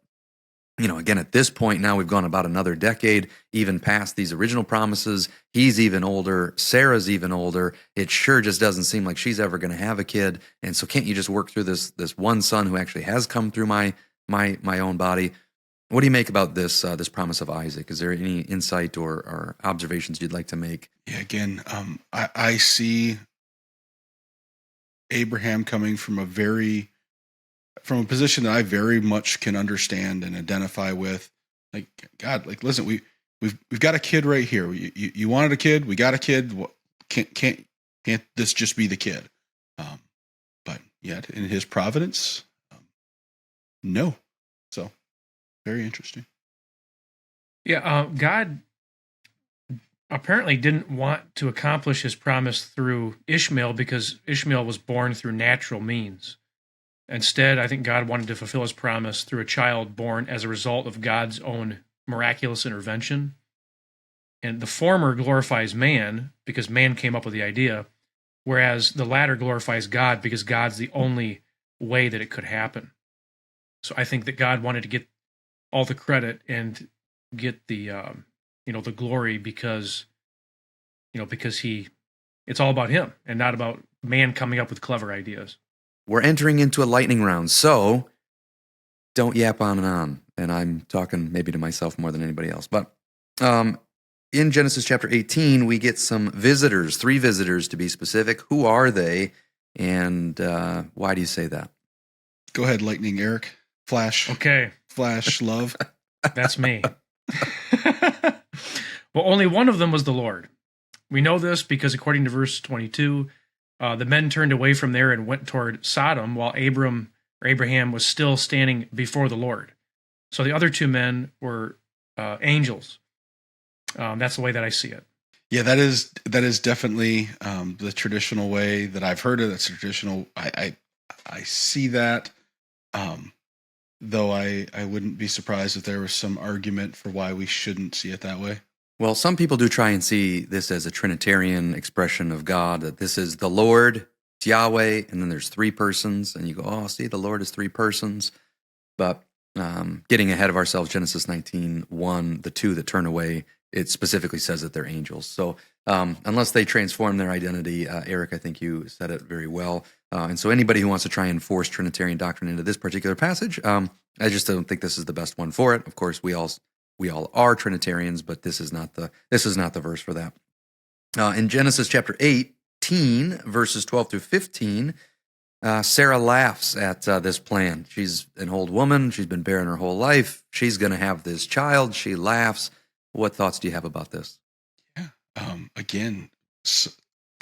again, at this point now we've gone about another decade, even past these original promises. He's even older. Sarah's even older. It sure just doesn't seem like she's ever going to have a kid. And so can't you just work through this one son who actually has come through my own body? What do you make about this promise of Isaac? Is there any insight or observations you'd like to make? Yeah, again, I see Abraham coming from a position that I very much can understand and identify with. Like, God, like, listen, we've got a kid right here. You wanted a kid, we got a kid. Can't this just be the kid? But yet, in His providence, no. So. Very interesting. Yeah, God apparently didn't want to accomplish His promise through Ishmael because Ishmael was born through natural means. Instead, I think God wanted to fulfill His promise through a child born as a result of God's own miraculous intervention. And the former glorifies man because man came up with the idea, whereas the latter glorifies God because God's the only way that it could happen. So I think that God wanted to get all the credit and get the the glory because it's all about Him and not about man coming up with clever ideas. We're entering into a lightning round, so don't yap on and on. And I'm talking maybe to myself more than anybody else. But in Genesis chapter 18, we get some visitors, 3 visitors to be specific. Who are they, and why do you say that? Go ahead, lightning, Eric. Flash. Okay. Flash, love. That's me. Well, only one of them was the Lord. We know this because according to verse 22, the men turned away from there and went toward Sodom while Abraham was still standing before the Lord. So the other 2 men were angels. That's the way that I see it. Yeah, that is definitely the traditional way that I've heard it. That's traditional. I see that. Though I wouldn't be surprised if there was some argument for why we shouldn't see it that way. Well, some people do try and see this as a Trinitarian expression of God, that this is the Lord, it's Yahweh, and then there's 3 persons, and you go, oh, see, the Lord is 3 persons. But getting ahead of ourselves, Genesis 19:1, the 2 that turn away, it specifically says that they're angels. So unless they transform their identity, Eric, I think you said it very well. And so anybody who wants to try and force Trinitarian doctrine into this particular passage, I just don't think this is the best one for it. Of course, we all are Trinitarians, but this is not the verse for that. In Genesis chapter 18, verses 12 through 15, Sarah laughs at this plan. She's an old woman. She's been barren her whole life. She's going to have this child. She laughs. What thoughts do you have about this? Yeah. Again,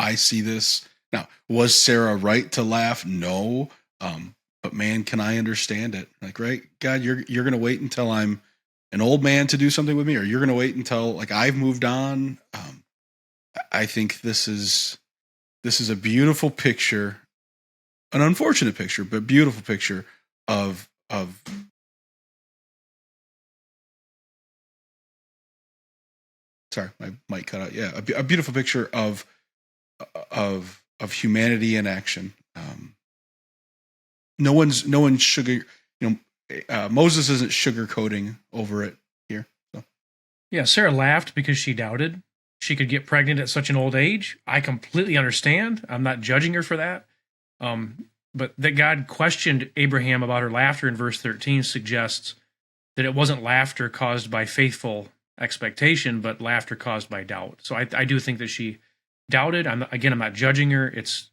I see this. Now, was Sarah right to laugh? No. But man, can I understand it? Like, right, God, you're going to wait until I'm an old man to do something with me, or you're going to wait until like I've moved on. I think this is a beautiful picture, an unfortunate picture, but beautiful picture of sorry, my mic cut out. Yeah, a beautiful picture of humanity in action. No one's sugar. Moses isn't sugarcoating over it here. So. Yeah, Sarah laughed because she doubted she could get pregnant at such an old age. I completely understand. I'm not judging her for that. But that God questioned Abraham about her laughter in verse 13 suggests that it wasn't laughter caused by faithful expectation, but laughter caused by doubt. So I do think that she doubted. I'm not judging her. It's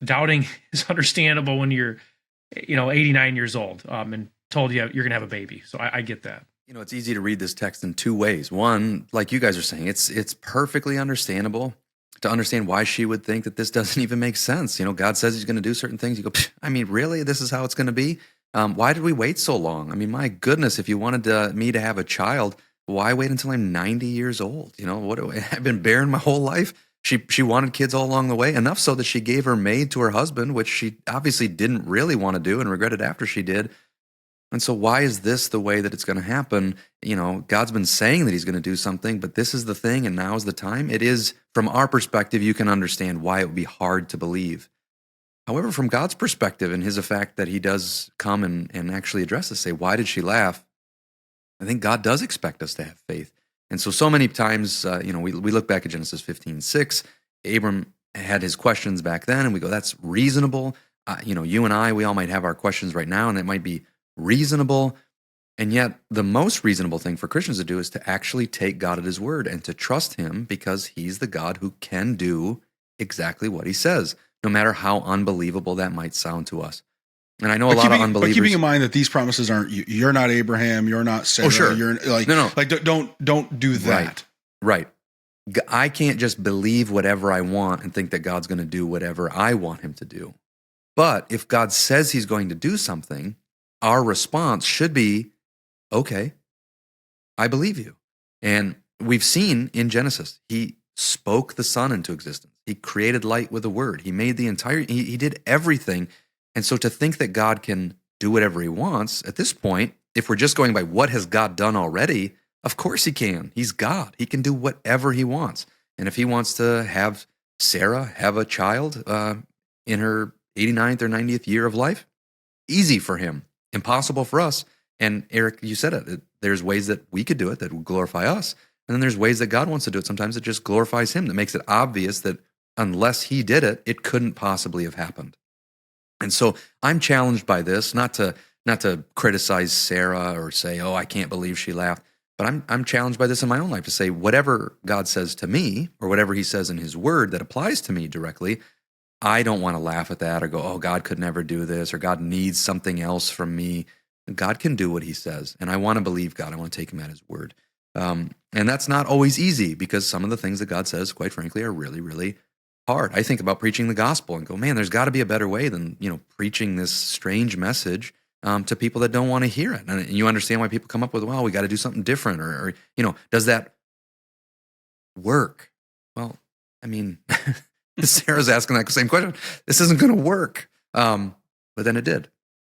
doubting is understandable when you're 89 years old and told you're going to have a baby. So I get that. It's easy to read this text in two ways. One, like you guys are saying, it's perfectly understandable to understand why she would think that this doesn't even make sense. God says he's going to do certain things. You go, really? This is how it's going to be? Why did we wait so long? My goodness, if you wanted me to have a child, why wait until I'm 90 years old? I've been barren my whole life. She wanted kids all along the way, enough so that she gave her maid to her husband, which she obviously didn't really want to do and regretted after she did. And so why is this the way that it's going to happen? God's been saying that he's going to do something, but this is the thing, and now is the time. It is, from our perspective, you can understand why it would be hard to believe. However, from God's perspective and his effect that he does come and actually address us, say, why did she laugh? I think God does expect us to have faith. And so many times, we look back at Genesis 15:6. Abram had his questions back then, and we go, that's reasonable. You and I, we all might have our questions right now, and that might be reasonable. And yet, the most reasonable thing for Christians to do is to actually take God at his word and to trust him, because he's the God who can do exactly what he says, no matter how unbelievable that might sound to us. And I know a lot of unbelievers. But keeping in mind that these promises aren't, you're not Abraham, you're not Sarah. Oh, sure. You're like, no. Like, don't do that. Right. I can't just believe whatever I want and think that God's going to do whatever I want him to do. But if God says he's going to do something, our response should be, okay, I believe you. And we've seen in Genesis, he spoke the sun into existence. He created light with a word. He made he did everything. And so to think that God can do whatever he wants, at this point, if we're just going by what has God done already, of course he can. He's God. He can do whatever he wants. And if he wants to have Sarah have a child in her 89th or 90th year of life, easy for him, impossible for us. And Eric, you said it. There's ways that we could do it that would glorify us. And then there's ways that God wants to do it. Sometimes it just glorifies him, that makes it obvious that unless he did it, it couldn't possibly have happened. And so I'm challenged by this, not to criticize Sarah or say, oh, I can't believe she laughed. But I'm challenged by this in my own life to say, whatever God says to me, or whatever he says in his word that applies to me directly, I don't want to laugh at that or go, oh, God could never do this, or God needs something else from me. God can do what he says. And I want to believe God. I want to take him at his word. And that's not always easy, because some of the things that God says, quite frankly, are really, really hard. I think about preaching the gospel and go, man, there's got to be a better way than, preaching this strange message to people that don't want to hear it. And you understand why people come up with, well, we got to do something different, or does that work? Well, Sarah's asking that same question. This isn't going to work. But then it did.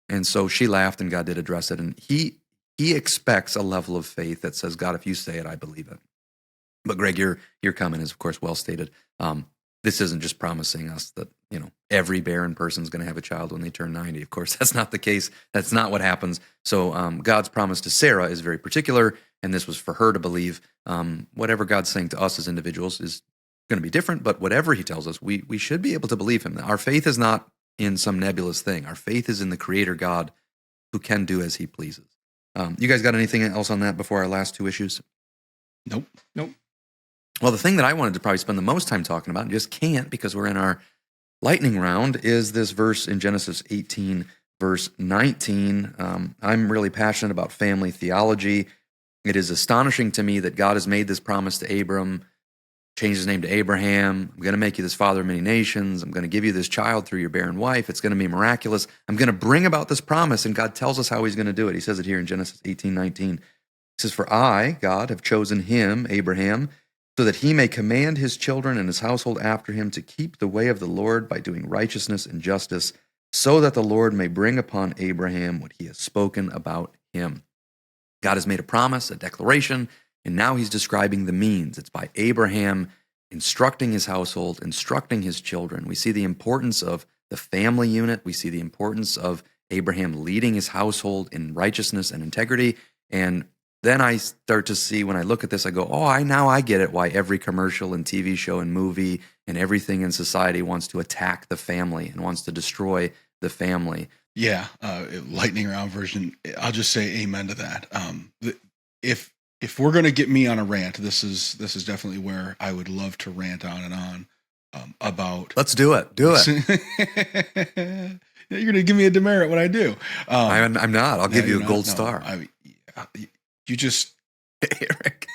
And so she laughed, and God did address it. And he expects a level of faith that says, God, if you say it, I believe it. But Greg, your comment is, of course, well stated. This isn't just promising us that, every barren person is going to have a child when they turn 90. Of course, that's not the case. That's not what happens. So God's promise to Sarah is very particular, and this was for her to believe. Whatever God's saying to us as individuals is going to be different, but whatever he tells us, we should be able to believe him. Our faith is not in some nebulous thing. Our faith is in the Creator God who can do as he pleases. You guys got anything else on that before our last two issues? Nope. Well, the thing that I wanted to probably spend the most time talking about, and just can't because we're in our lightning round, is this verse in Genesis 18, verse 19. I'm really passionate about family theology. It is astonishing to me that God has made this promise to Abram change his name to Abraham. I'm going to make you this father of many nations. I'm going to give you this child through your barren wife. It's going to be miraculous. I'm going to bring about this promise. And God tells us how he's going to do it. He says it here in Genesis 18:19. He says, for I, God, have chosen him, Abraham, so that he may command his children and his household after him to keep the way of the Lord by doing righteousness and justice, so that the Lord may bring upon Abraham what he has spoken about him. God has made a promise, a declaration, and now he's describing the means. It's by Abraham instructing his household, instructing his children. We see the importance of the family unit. We see the importance of Abraham leading his household in righteousness and integrity. And then I start to see, when I look at this, I go, now I get it, why every commercial and TV show and movie and everything in society wants to attack the family and wants to destroy the family. Yeah, lightning round version. I'll just say amen to that. If we're going to get me on a rant, this is definitely where I would love to rant on and on about. Let's do it. Do it. You're going to give me a demerit when I do. I'm not. I'll give you a gold star. I mean, you just Eric.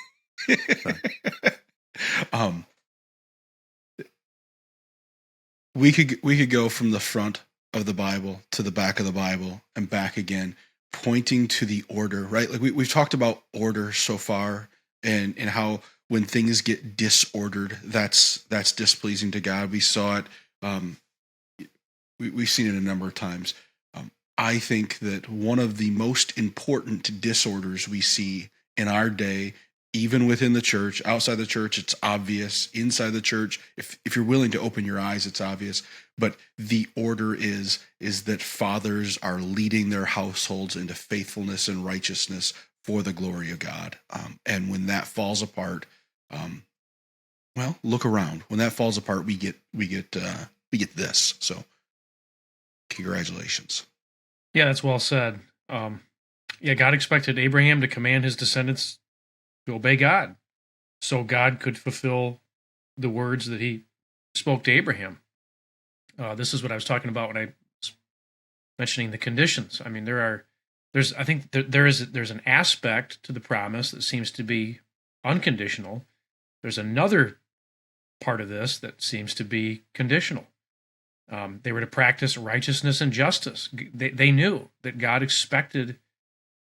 We could go from the front of the Bible to the back of the Bible and back again, pointing to the order, right? Like we've talked about order so far, and how when things get disordered, that's displeasing to God. We saw it. We've seen it a number of times. I think that one of the most important disorders we see in our day, even within the church, outside the church, it's obvious. Inside the church, if you're willing to open your eyes, it's obvious. But the order is that fathers are leading their households into faithfulness and righteousness for the glory of God. And when that falls apart, well, look around. When that falls apart, we get this. So, congratulations. Yeah, that's well said. God expected Abraham to command his descendants to obey God, so God could fulfill the words that he spoke to Abraham. This is what I was talking about when I was mentioning the conditions. I mean, there's an aspect to the promise that seems to be unconditional. There's another part of this that seems to be conditional. They were to practice righteousness and justice. They knew that God expected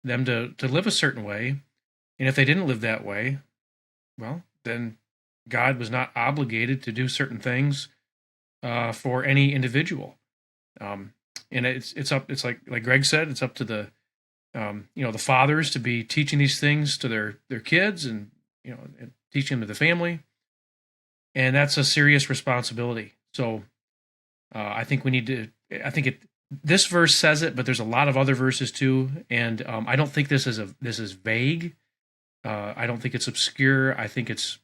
them to live a certain way. And if they didn't live that way, well, then God was not obligated to do certain things for any individual. And it's like Greg said, it's up to the fathers to be teaching these things to their kids and teaching them to the family. And that's a serious responsibility. So I think we need to. This verse says it, but there's a lot of other verses too, and I don't think this is vague. I don't think it's obscure. I think it's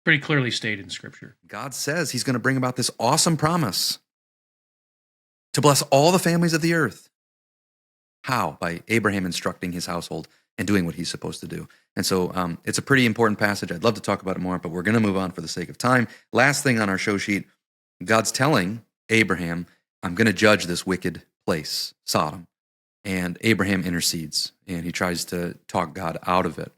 pretty clearly stated in Scripture. God says he's going to bring about this awesome promise to bless all the families of the earth. How? By Abraham instructing his household and doing what he's supposed to do. And so it's a pretty important passage. I'd love to talk about it more, but we're going to move on for the sake of time. Last thing on our show sheet, God's telling Abraham, I'm going to judge this wicked place, Sodom. And Abraham intercedes, and he tries to talk God out of it.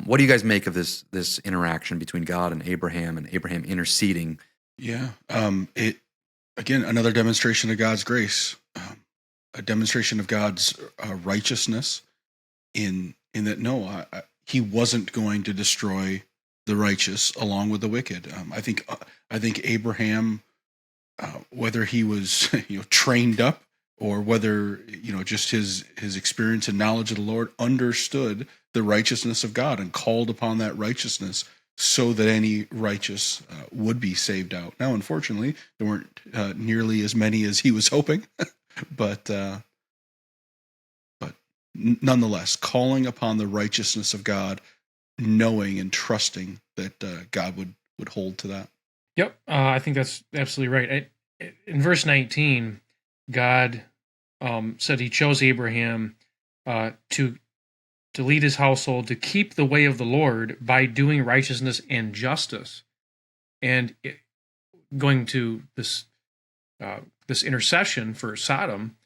What do you guys make of this interaction between God and Abraham interceding? Yeah, again, another demonstration of God's grace, a demonstration of God's righteousness in that he wasn't going to destroy the righteous along with the wicked. I think Abraham, whether he was trained up or whether just his experience and knowledge of the Lord, understood the righteousness of God and called upon that righteousness so that any righteous would be saved out. Now, unfortunately, there weren't nearly as many as he was hoping, but nonetheless, calling upon the righteousness of God, knowing and trusting that God would hold to that. Yep, I think that's absolutely right. In verse 19, God said he chose Abraham to lead his household, to keep the way of the Lord by doing righteousness and justice. And going to this intercession for Sodom,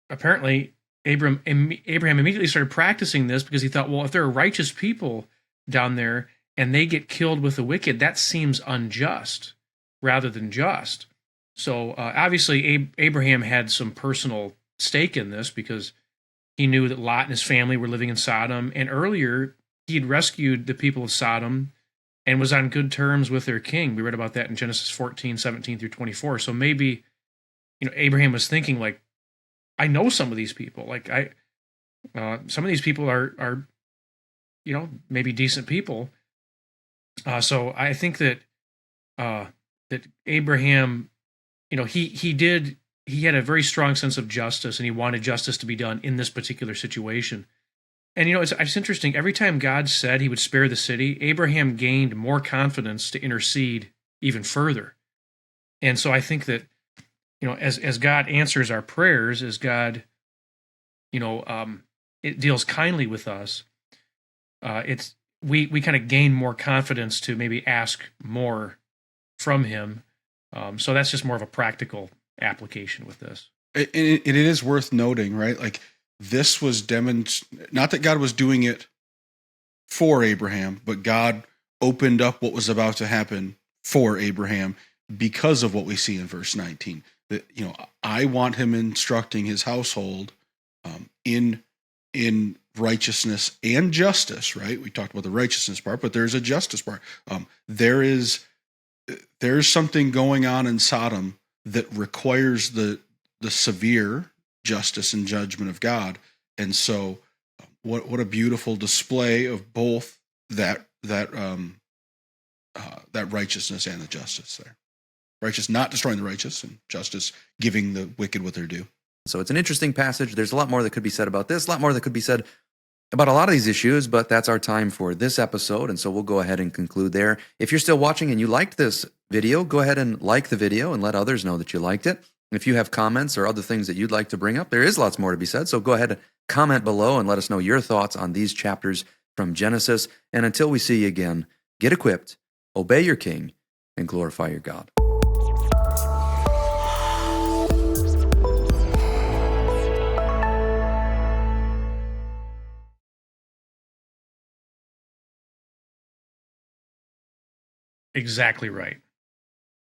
apparently Abraham immediately started practicing this because he thought, well, if there are righteous people down there and they get killed with the wicked, that seems unjust rather than just. So obviously Abraham had some personal stake in this because he knew that Lot and his family were living in Sodom, and earlier he had rescued the people of Sodom and was on good terms with their king. We read about that in Genesis 14, 17 through 24. So maybe, Abraham was thinking, like, I know some of these people. Like, some of these people are maybe decent people. So I think that that Abraham, he had a very strong sense of justice, and he wanted justice to be done in this particular situation. And it's interesting. Every time God said he would spare the city, Abraham gained more confidence to intercede even further. And so I think that as God answers our prayers, as God it deals kindly with us, we kind of gain more confidence to maybe ask more from him. So that's just more of a practical application with this. It is worth noting, right? Like, this was not that God was doing it for Abraham, but God opened up what was about to happen for Abraham because of what we see in verse 19. That I want him instructing his household in righteousness and justice. Right? We talked about the righteousness part, but there's a justice part. There's something going on in Sodom that requires the severe justice and judgment of God. And so what a beautiful display of both that righteousness and the justice there. Righteous not destroying the righteous, and justice giving the wicked what they're due. So it's an interesting passage. There's a lot more that could be said about this, a lot more that could be said about a lot of these issues, but that's our time for this episode, and so we'll go ahead and conclude there. If you're still watching and you liked this video, go ahead and like the video and let others know that you liked it. If you have comments or other things that you'd like to bring up, there is lots more to be said, so go ahead and comment below and let us know your thoughts on these chapters from Genesis. And until we see you again, get equipped, obey your King, and glorify your God. Exactly right.